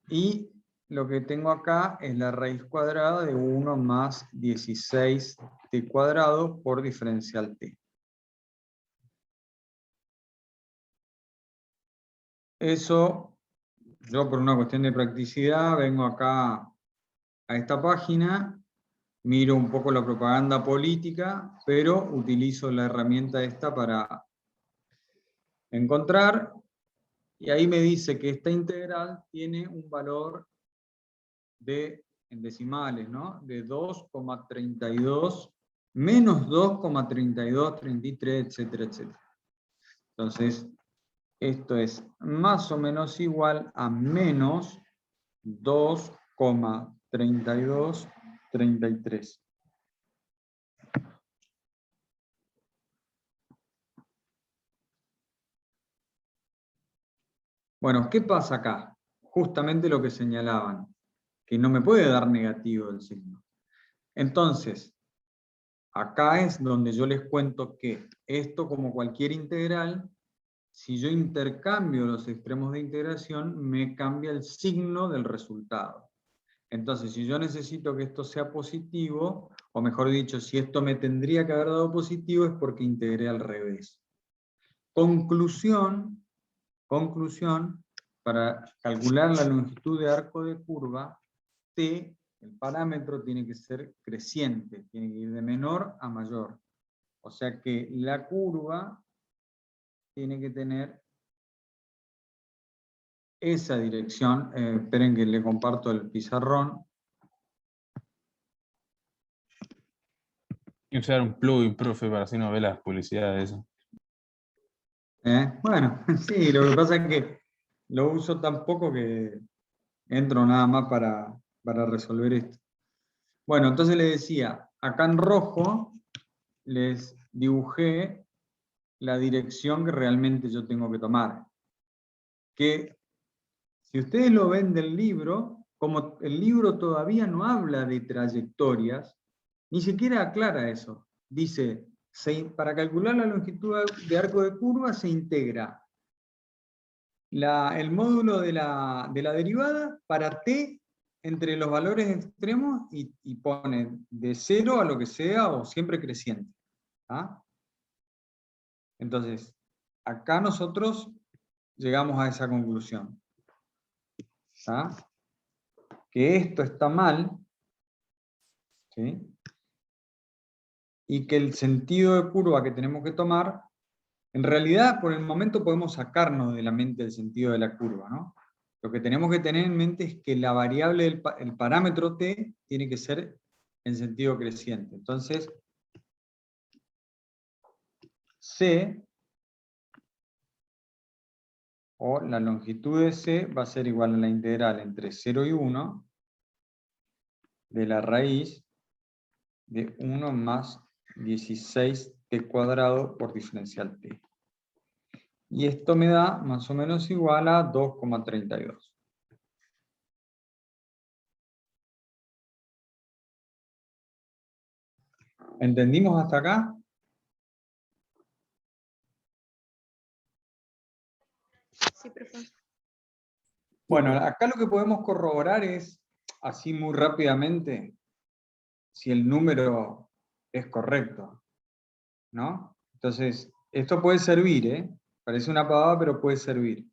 Y lo que tengo acá es la raíz cuadrada de 1 más 16t cuadrado por diferencial t. Eso, yo por una cuestión de practicidad vengo acá a esta página, miro un poco la propaganda política, pero utilizo la herramienta esta para encontrar, y ahí me dice que esta integral tiene un valor de, en decimales, ¿no? De 2,32, menos 2,32, 33, etcétera, etcétera. Entonces, esto es más o menos igual a menos 2,32, 33. Bueno, ¿qué pasa acá? Justamente lo que señalaban, que no me puede dar negativo el signo. Entonces, acá es donde yo les cuento que esto, como cualquier integral, si yo intercambio los extremos de integración, me cambia el signo del resultado. Entonces, si yo necesito que esto sea positivo, o mejor dicho, si esto me tendría que haber dado positivo, es porque integré al revés. Conclusión, para calcular la longitud de arco de curva, t, el parámetro, tiene que ser creciente, tiene que ir de menor a mayor. O sea que la curva tiene que tener esa dirección. Esperen que le comparto el pizarrón. Hay que usar un plugin, profe, para así no ve las publicidades de eso. Bueno, sí, lo que pasa es que lo uso tan poco que entro nada más para resolver esto. Bueno, entonces les decía, acá en rojo les dibujé la dirección que realmente yo tengo que tomar. Que si ustedes lo ven del libro, como el libro todavía no habla de trayectorias, ni siquiera aclara eso. Dice, para calcular la longitud de arco de curva se integra el módulo de la derivada para t entre los valores extremos y pone de 0 a lo que sea o siempre creciente. ¿Ah? Entonces, acá nosotros llegamos a esa conclusión. ¿Ah? Que esto está mal, ¿sí? Y que el sentido de curva que tenemos que tomar, en realidad por el momento podemos sacarnos de la mente el sentido de la curva, ¿no? Lo que tenemos que tener en mente es que la variable, el parámetro t, tiene que ser en sentido creciente. Entonces, c, o la longitud de c, va a ser igual a la integral entre 0 y 1 de la raíz de 1 más 16t cuadrado por diferencial t. Y esto me da más o menos igual a 2,32. ¿Entendimos hasta acá? Sí, profe. Bueno, acá lo que podemos corroborar es, así muy rápidamente, si el número es correcto, ¿no? Entonces, esto puede servir, ¿eh? Parece una pavada, pero puede servir.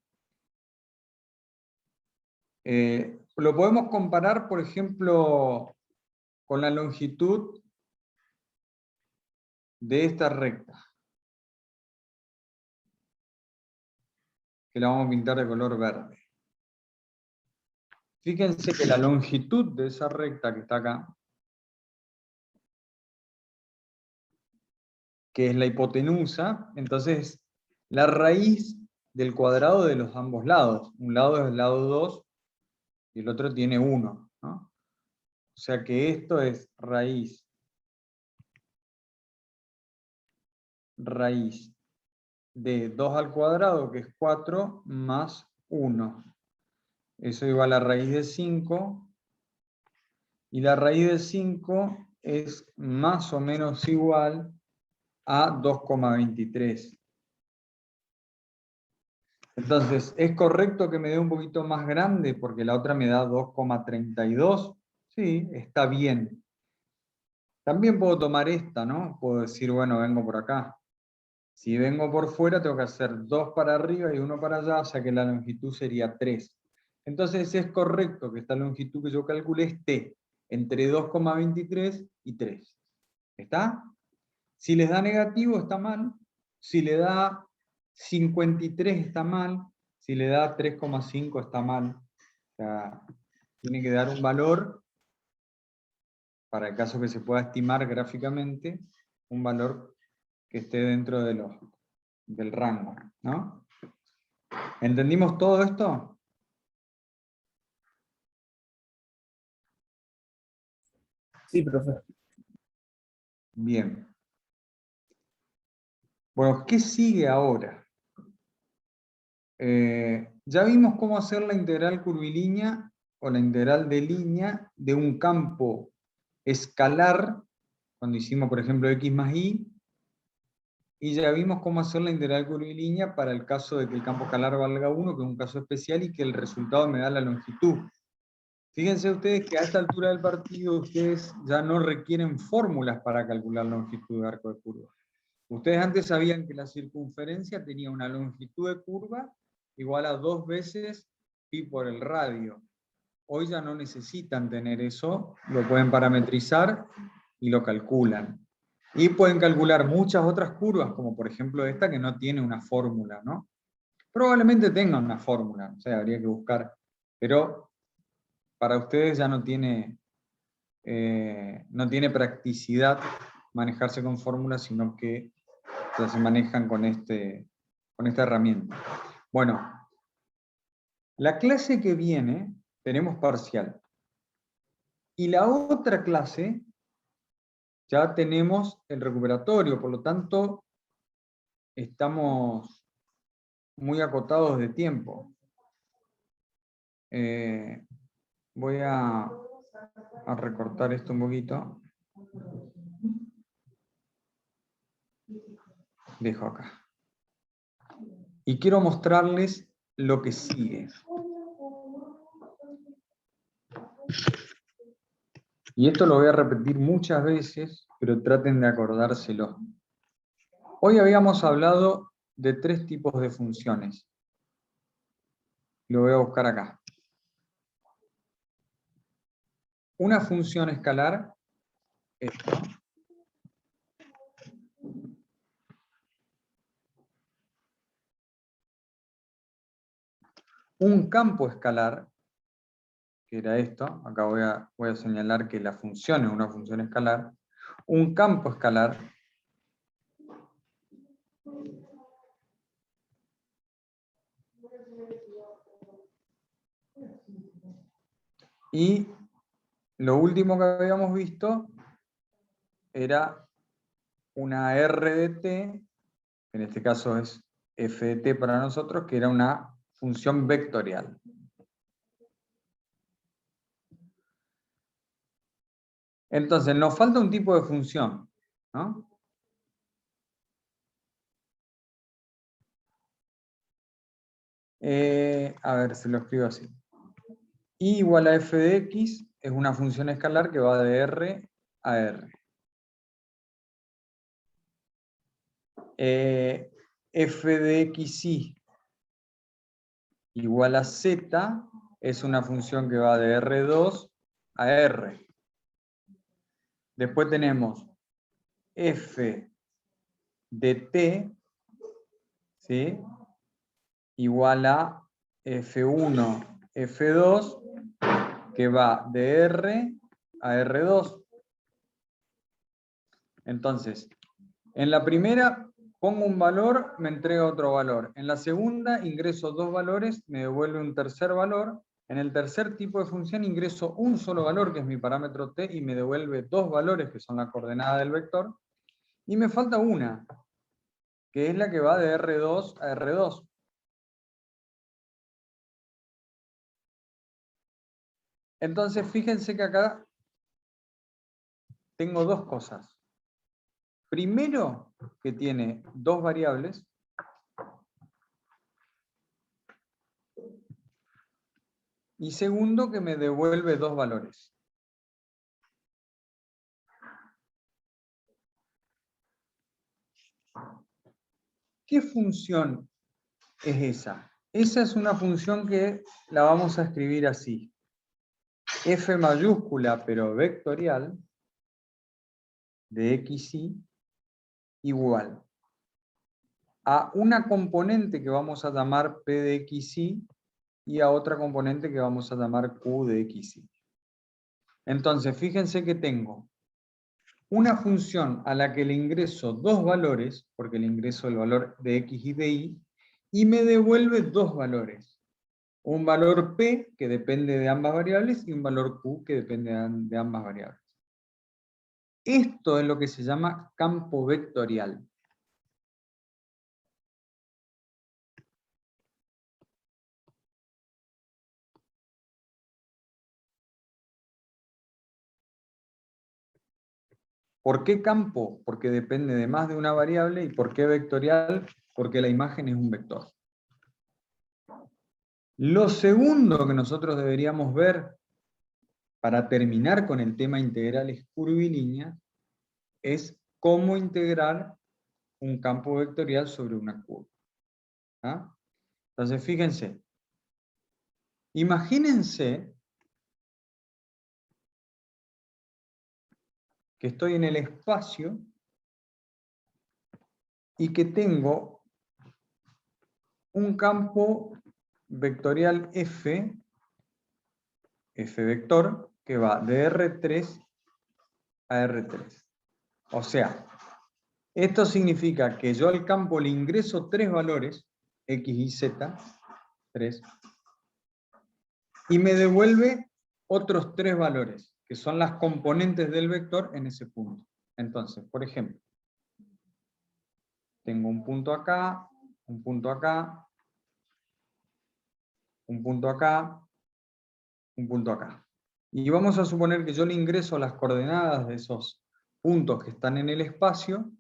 Lo podemos comparar, por ejemplo, con la longitud de esta recta, que la vamos a pintar de color verde. Fíjense que la longitud de esa recta que está acá, que es la hipotenusa, entonces la raíz del cuadrado de los ambos lados. Un lado es el lado 2 y el otro tiene 1, ¿no? O sea que esto es raíz de 2 al cuadrado, que es 4, más 1. Eso igual a raíz de 5. Y la raíz de 5 es más o menos igual a 2,23. Entonces, ¿es correcto que me dé un poquito más grande porque la otra me da 2,32? Sí, está bien. También puedo tomar esta, ¿no? Puedo decir, bueno, vengo por acá. Si vengo por fuera, tengo que hacer 2 para arriba y 1 para allá, o sea que la longitud sería 3. Entonces es correcto que esta longitud que yo calculé es t, entre 2,23 y 3. ¿Está? Si les da negativo, está mal. Si le da 53, está mal. Si le da 3,5, está mal. O sea, tiene que dar un valor, para el caso que se pueda estimar gráficamente, un valor que esté dentro del rango, ¿no? ¿Entendimos todo esto? Sí, profe. Bien. Bueno, ¿qué sigue ahora? Ya vimos cómo hacer la integral curvilínea o la integral de línea de un campo escalar, cuando hicimos, por ejemplo, x más y, y ya vimos cómo hacer la integral curvilínea para el caso de que el campo escalar valga 1, que es un caso especial, y que el resultado me da la longitud. Fíjense ustedes que a esta altura del partido ustedes ya no requieren fórmulas para calcular la longitud de arco de curva. Ustedes antes sabían que la circunferencia tenía una longitud de curva igual a 2 veces pi por el radio. Hoy ya no necesitan tener eso, lo pueden parametrizar y lo calculan. Y pueden calcular muchas otras curvas, como por ejemplo esta que no tiene una fórmula, ¿no? Probablemente tenga una fórmula, o sea, habría que buscar. Pero para ustedes ya no tiene practicidad manejarse con fórmulas, sino que ya se manejan con esta herramienta. Bueno, la clase que viene tenemos parcial. Y la otra clase ya tenemos el recuperatorio, por lo tanto, estamos muy acotados de tiempo. Voy a recortar esto un poquito. Dejo acá. Y quiero mostrarles lo que sigue. Y esto lo voy a repetir muchas veces, pero traten de acordárselo. Hoy habíamos hablado de 3 tipos de funciones. Lo voy a buscar acá. Una función escalar, esto. Un campo escalar, que era esto. Acá voy a señalar que la función es una función escalar. Un campo escalar. Y lo último que habíamos visto era una R de t, que en este caso es f de t para nosotros, que era una función vectorial. Entonces, nos falta un tipo de función, ¿no? A ver, se lo escribo así. I igual a f de x es una función escalar que va de R a R. F de xy igual a z es una función que va de R2 a R. Después tenemos f de t, ¿sí?, igual a f1, f2, que va de R a R2. Entonces, en la primera pongo un valor, me entrega otro valor. En la segunda ingreso 2 valores, me devuelve un tercer valor. En el tercer tipo de función ingreso un solo valor, que es mi parámetro t, y me devuelve 2 valores, que son la coordenada del vector. Y me falta una, que es la que va de R2 a R2. Entonces, fíjense que acá tengo 2 cosas. Primero, que tiene 2 variables. Y segundo, que me devuelve 2 valores. ¿Qué función es esa? Esa es una función que la vamos a escribir así. F mayúscula, pero vectorial, de xy, igual a una componente que vamos a llamar p de xy y a otra componente que vamos a llamar q de xy. Entonces, fíjense que tengo una función a la que le ingreso 2 valores, porque le ingreso el valor de x y de y, y me devuelve 2 valores. Un valor p, que depende de ambas variables, y un valor q, que depende de ambas variables. Esto es lo que se llama campo vectorial. ¿Por qué campo? Porque depende de más de una variable. ¿Y por qué vectorial? Porque la imagen es un vector. Lo segundo que nosotros deberíamos ver para terminar con el tema integrales curvilíneas es cómo integrar un campo vectorial sobre una curva. ¿Ah? Entonces, fíjense. Imagínense que estoy en el espacio y que tengo un campo vectorial F vector, que va de R3 a R3. O sea, esto significa que yo al campo le ingreso 3 valores, X y Z, 3, y me devuelve otros 3 valores, que son las componentes del vector en ese punto. Entonces, por ejemplo, tengo un punto acá, un punto acá, un punto acá, un punto acá. Y vamos a suponer que yo le ingreso las coordenadas de esos puntos que están en el espacio,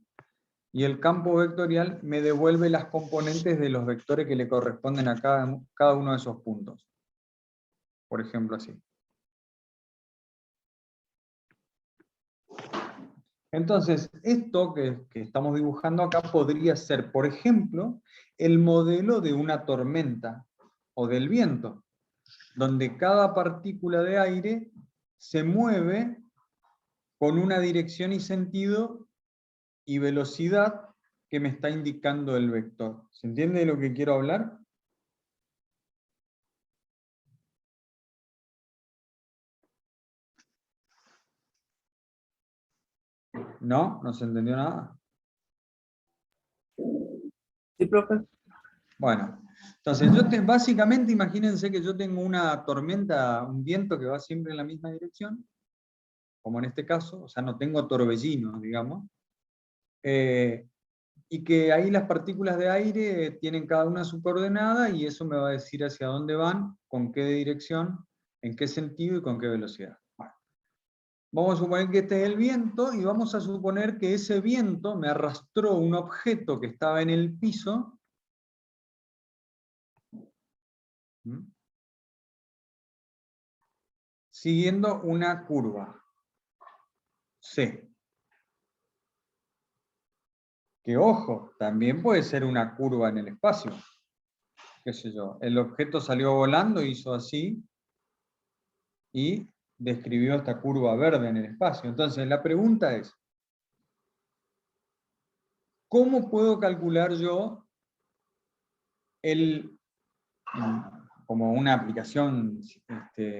y el campo vectorial me devuelve las componentes de los vectores que le corresponden a cada uno de esos puntos. Por ejemplo, así. Entonces, esto que estamos dibujando acá podría ser, por ejemplo, el modelo de una tormenta o del viento, donde cada partícula de aire se mueve con una dirección y sentido y velocidad que me está indicando el vector. ¿Se entiende de lo que quiero hablar? ¿No? ¿No se entendió nada? Sí, profe. Bueno, entonces básicamente imagínense que yo tengo una tormenta, un viento que va siempre en la misma dirección, como en este caso, o sea, no tengo torbellinos, digamos, y que ahí las partículas de aire tienen cada una su coordenada, y eso me va a decir hacia dónde van, con qué dirección, en qué sentido y con qué velocidad. Bueno, vamos a suponer que este es el viento, y vamos a suponer que ese viento me arrastró un objeto que estaba en el piso, siguiendo una curva C. Que ojo, también puede ser una curva en el espacio. Qué sé yo, el objeto salió volando, hizo así, y describió esta curva verde en el espacio. Entonces la pregunta es, ¿cómo puedo calcular yo como una aplicación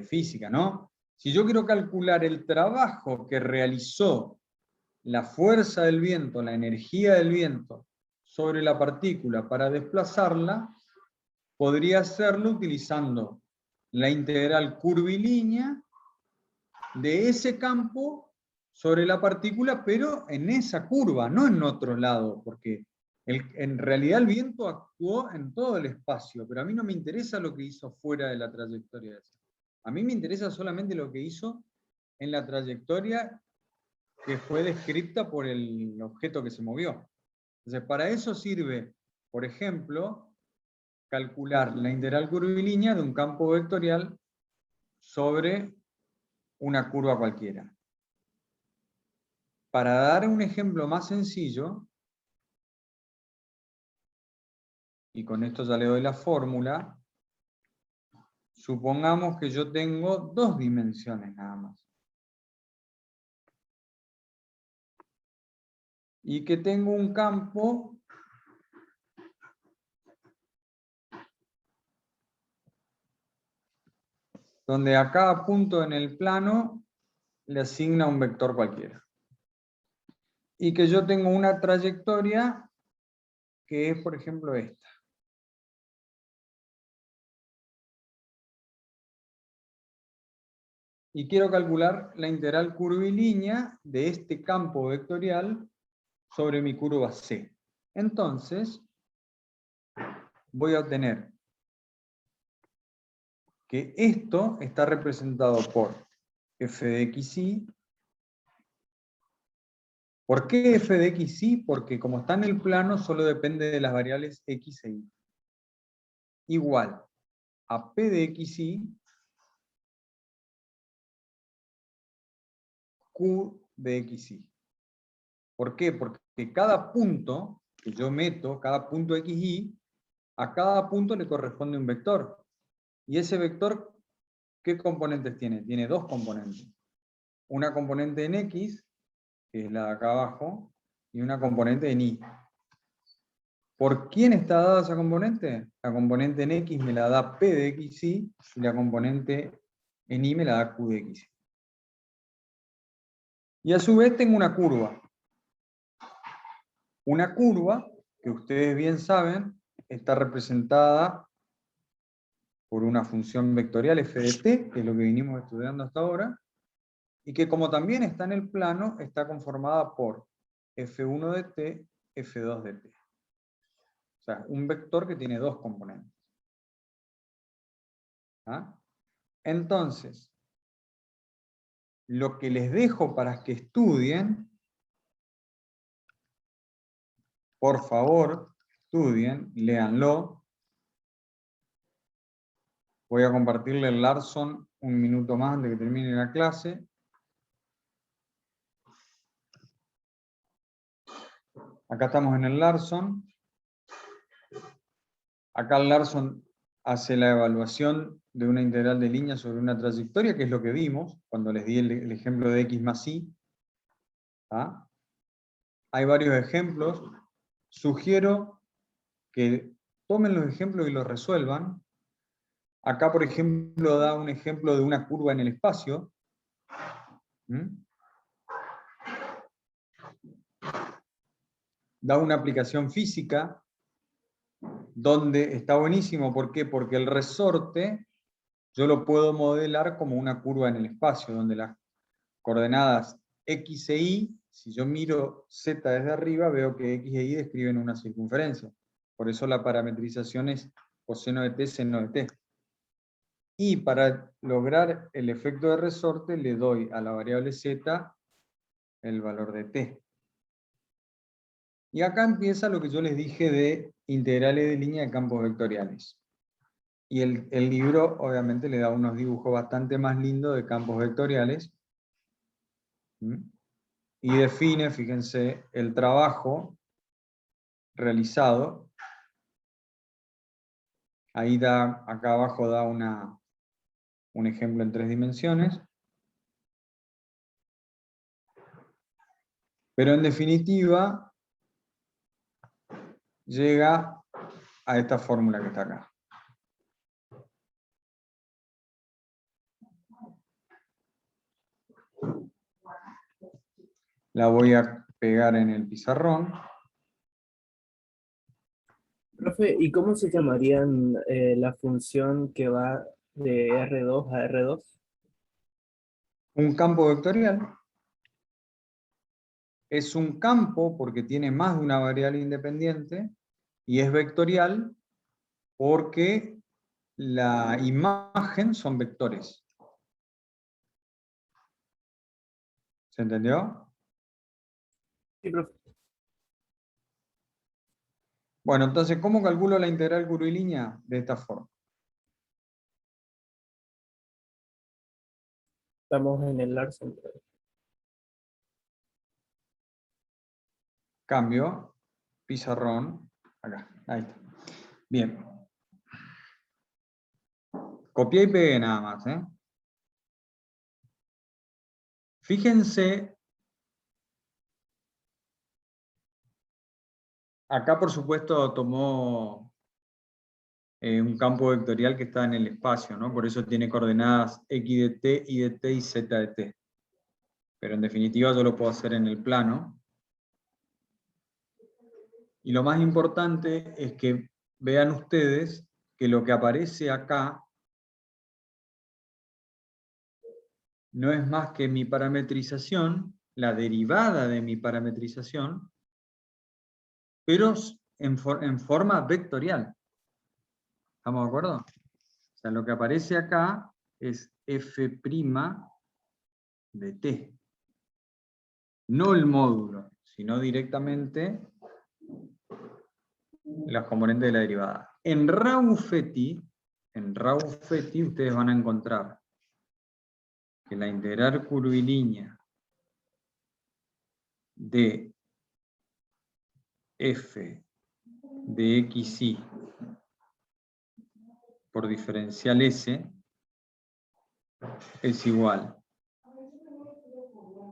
física, ¿no? Si yo quiero calcular el trabajo que realizó la fuerza del viento, la energía del viento, sobre la partícula para desplazarla, podría hacerlo utilizando la integral curvilínea de ese campo sobre la partícula, pero en esa curva, no en otro lado, porque en realidad el viento actuó en todo el espacio, pero a mí no me interesa lo que hizo fuera de la trayectoria esa. A mí me interesa solamente lo que hizo en la trayectoria que fue descrita por el objeto que se movió. Entonces, para eso sirve, por ejemplo, calcular la integral curvilínea de un campo vectorial sobre una curva cualquiera. Para dar un ejemplo más sencillo, y con esto ya le doy la fórmula, supongamos que yo tengo dos dimensiones nada más. Y que tengo un campo donde a cada punto en el plano le asigna un vector cualquiera. Y que yo tengo una trayectoria que es, por ejemplo, esta. Y quiero calcular la integral curvilínea de este campo vectorial sobre mi curva C. Entonces, voy a obtener que esto está representado por f de xy. ¿Por qué f de xy? Porque como está en el plano, solo depende de las variables x e y. Igual a p de xy q de xy. ¿Por qué? Porque cada punto que yo meto, cada punto xy, a cada punto le corresponde un vector. Y ese vector, ¿qué componentes tiene? Tiene dos componentes. Una componente en x, que es la de acá abajo, y una componente en y. ¿Por quién está dada esa componente? La componente en x me la da p de xy, y la componente en y me la da q de xy. Y a su vez tengo una curva. Una curva, que ustedes bien saben, está representada por una función vectorial f de t, que es lo que vinimos estudiando hasta ahora, y que como también está en el plano, está conformada por f1 de t, f2 de t. O sea, un vector que tiene dos componentes. ¿Ah? Entonces, lo que les dejo para que estudien, por favor, estudien, léanlo. Voy a compartirle el Larson un minuto más antes de que termine la clase. Acá estamos en el Larson. Acá el Larson hace la evaluación de una integral de línea sobre una trayectoria, que es lo que vimos cuando les di el ejemplo de x más y. ¿Ah? Hay varios ejemplos. Sugiero que tomen los ejemplos y los resuelvan. Acá, por ejemplo, da un ejemplo de una curva en el espacio. Da una aplicación física donde está buenísimo. ¿Por qué? Porque el resorte yo lo puedo modelar como una curva en el espacio, donde las coordenadas x e y, si yo miro z desde arriba, veo que x e y describen una circunferencia. Por eso la parametrización es coseno de t, seno de t. Y para lograr el efecto de resorte le doy a la variable z el valor de t. Y acá empieza lo que yo les dije de integrales de línea de campos vectoriales. Y el libro obviamente le da unos dibujos bastante más lindos de campos vectoriales. Y define, fíjense, el trabajo realizado. Ahí da, acá abajo da un ejemplo en 3 dimensiones. Pero en definitiva, llega a esta fórmula que está acá. La voy a pegar en el pizarrón. Profe, ¿y cómo se llamarían la función que va de R2 a R2? Un campo vectorial es un campo porque tiene más de una variable independiente y es vectorial porque la imagen son vectores. ¿Se entendió? Sí, profe. Bueno, entonces, ¿cómo calculo la integral curvilínea? De esta forma. Estamos en el Larson. Cambio, pizarrón, acá, ahí está. Bien. Copié y pegué nada más, ¿eh? Fíjense, acá por supuesto tomó un campo vectorial que está en el espacio, ¿no? Por eso tiene coordenadas x de t, y de t y z de t. Pero en definitiva yo lo puedo hacer en el plano. Y lo más importante es que vean ustedes que lo que aparece acá no es más que mi parametrización, la derivada de mi parametrización, pero en forma vectorial. ¿Estamos de acuerdo? O sea, lo que aparece acá es f' de t. No el módulo, sino directamente las componentes de la derivada. En Raufetti ustedes van a encontrar que la integral curvilínea de f de xy por diferencial s es igual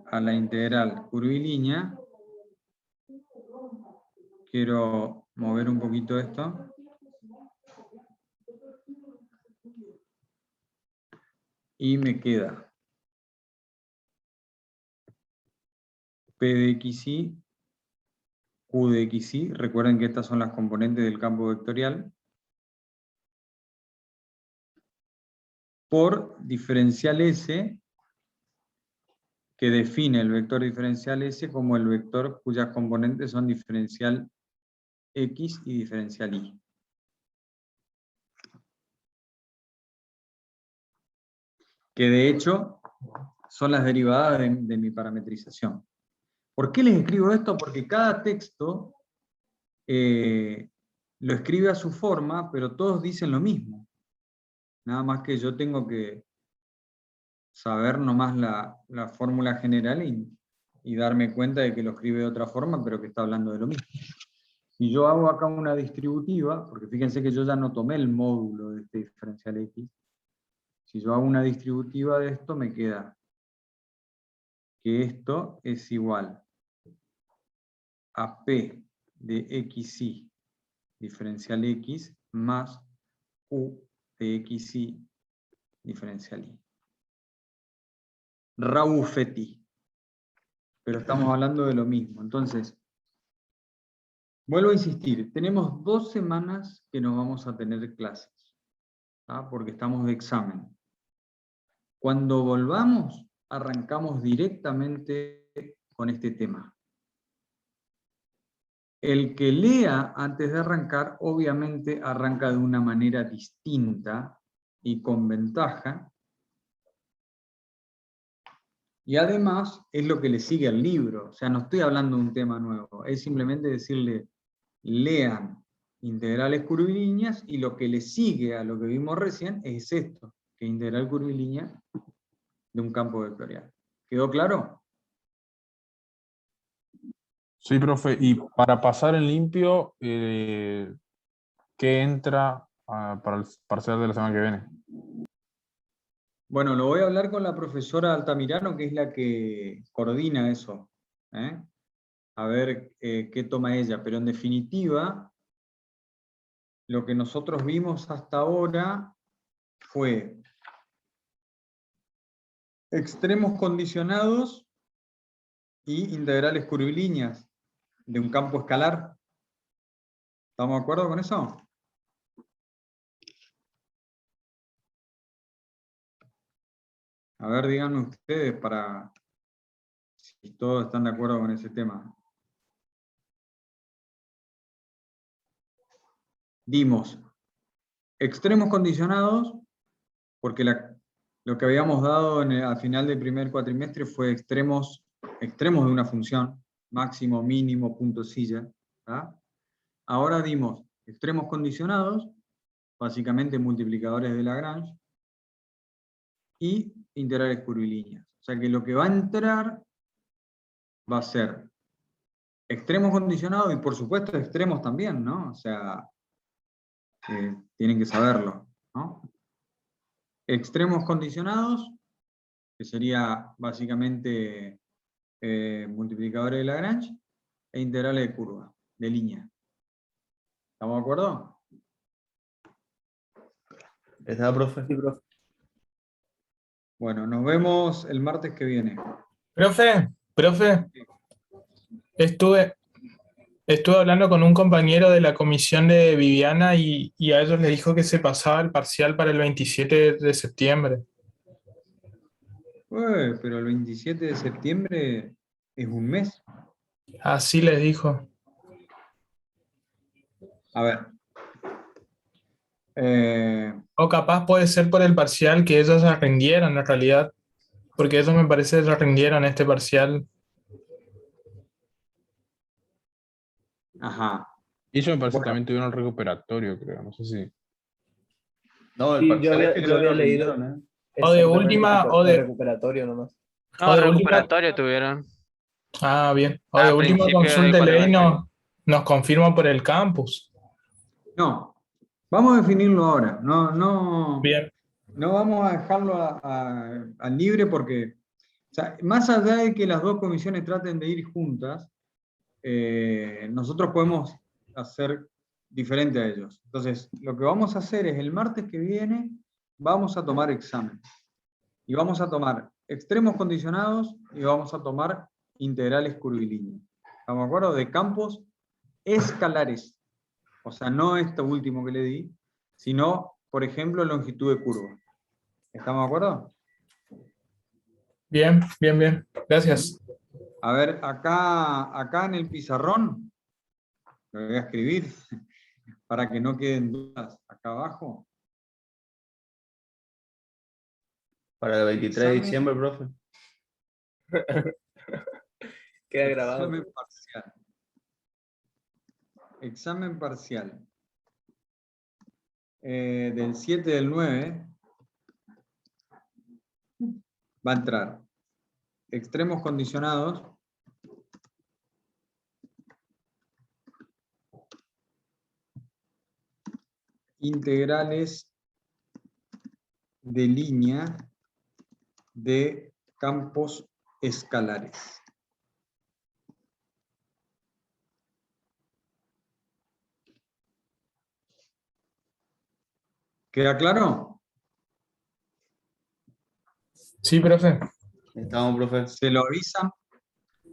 a la integral curvilínea. Quiero mover un poquito esto. Y me queda P de xy, Q de xy. Recuerden que estas son las componentes del campo vectorial. Por diferencial S, que define el vector diferencial S como el vector cuyas componentes son diferencial X y diferencial Y. Que de hecho son las derivadas de mi parametrización. ¿Por qué les escribo esto? Porque cada texto lo escribe a su forma, pero todos dicen lo mismo. Nada más que yo tengo que saber nomás la fórmula general y darme cuenta de que lo escribe de otra forma, pero que está hablando de lo mismo. Si yo hago acá una distributiva, porque fíjense que yo ya no tomé el módulo de este diferencial X, si yo hago una distributiva de esto, me queda que esto es igual a P de XY diferencial X más Q de XY diferencial Y. Raufeti. Pero estamos hablando de lo mismo. Entonces, vuelvo a insistir, tenemos 2 semanas que no vamos a tener clases, ¿tá? Porque estamos de examen. Cuando volvamos, arrancamos directamente con este tema. El que lea antes de arrancar, obviamente arranca de una manera distinta y con ventaja. Y además es lo que le sigue al libro. O sea, no estoy hablando de un tema nuevo. Es simplemente decirle, lean integrales curvilíneas y lo que le sigue a lo que vimos recién es esto, que es integral curvilínea de un campo vectorial. ¿Quedó claro? Sí, profe. Y para pasar en limpio, ¿qué entra para el parcial de la semana que viene? Bueno, lo voy a hablar con la profesora Altamirano, que es la que coordina eso. A ver qué toma ella. Pero en definitiva, lo que nosotros vimos hasta ahora fue extremos condicionados y integrales curvilíneas de un campo escalar. ¿Estamos de acuerdo con eso? A ver, díganme ustedes para si todos están de acuerdo con ese tema. Dimos extremos condicionados, porque lo que habíamos dado al final del primer cuatrimestre fue extremos de una función, máximo, mínimo, punto, silla. ¿Tá? Ahora dimos extremos condicionados, básicamente multiplicadores de Lagrange, y integrales curvilíneas. O sea que lo que va a entrar va a ser extremos condicionados y por supuesto extremos también, ¿no? O sea, tienen que saberlo, ¿no? Extremos condicionados, que sería básicamente multiplicadores de Lagrange, e integrales de curva, de línea. ¿Estamos de acuerdo? ¿Está, profe? Sí, profe. Bueno, nos vemos el martes que viene. Profe, estuve hablando con un compañero de la comisión de Viviana y a ellos les dijo que se pasaba el parcial para el 27 de septiembre. Pero el 27 de septiembre es un mes. Así les dijo. A ver. O capaz puede ser por el parcial que ellos se rindieron en realidad, porque ellos me parece que se rindieron este parcial. Ajá. Y ellos me parece Bueno. también tuvieron el recuperatorio, creo. No sé si. No, el Sí, parcial es que yo había lo leído. rindieron, ¿eh? O de Exactamente, última, de recuperatorio nomás. o No, de última. recuperatorio tuvieron. Ah, bien. O de A última principio del consulta ley cuatrimestre. nos confirma por el campus. No. Vamos a definirlo ahora. No Bien. no vamos a dejarlo al libre porque, o sea, más allá de que las dos comisiones traten de ir juntas, nosotros podemos hacer diferente a ellos. Entonces, lo que vamos a hacer es el martes que viene, vamos a tomar examen. Y vamos a tomar extremos condicionados y vamos a tomar integrales curvilíneos. ¿Estamos de acuerdo? De campos escalares. O sea, no esto último que le di, sino, por ejemplo, longitud de curva. ¿Estamos de acuerdo? Bien. Gracias. A ver, acá en el pizarrón, Lo voy a escribir para que no queden dudas acá abajo. Para el 23 de Examen. diciembre, profe. Queda grabado. Examen parcial. Examen parcial. Del 7 del 9 va a entrar extremos condicionados, integrales de línea de campos escalares. ¿Queda claro? Sí, profe. Estamos, profe. Se lo avisan,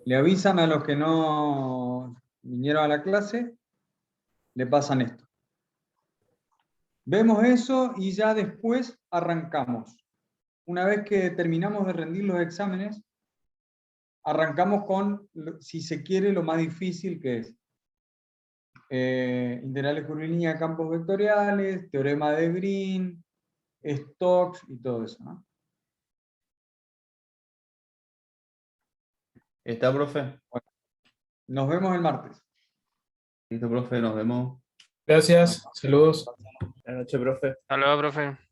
le avisan a los que no vinieron a la clase, le pasan esto. Vemos eso y ya después arrancamos. Una vez que terminamos de rendir los exámenes, arrancamos con, si se quiere, lo más difícil que es. Integrales curvilíneas de campos vectoriales, teorema de Green, Stokes y todo eso, ¿no? ¿Está, profe? Nos vemos el martes. Listo, profe, nos vemos. Gracias. Saludos. Buenas noches, profe. Hasta luego, profe.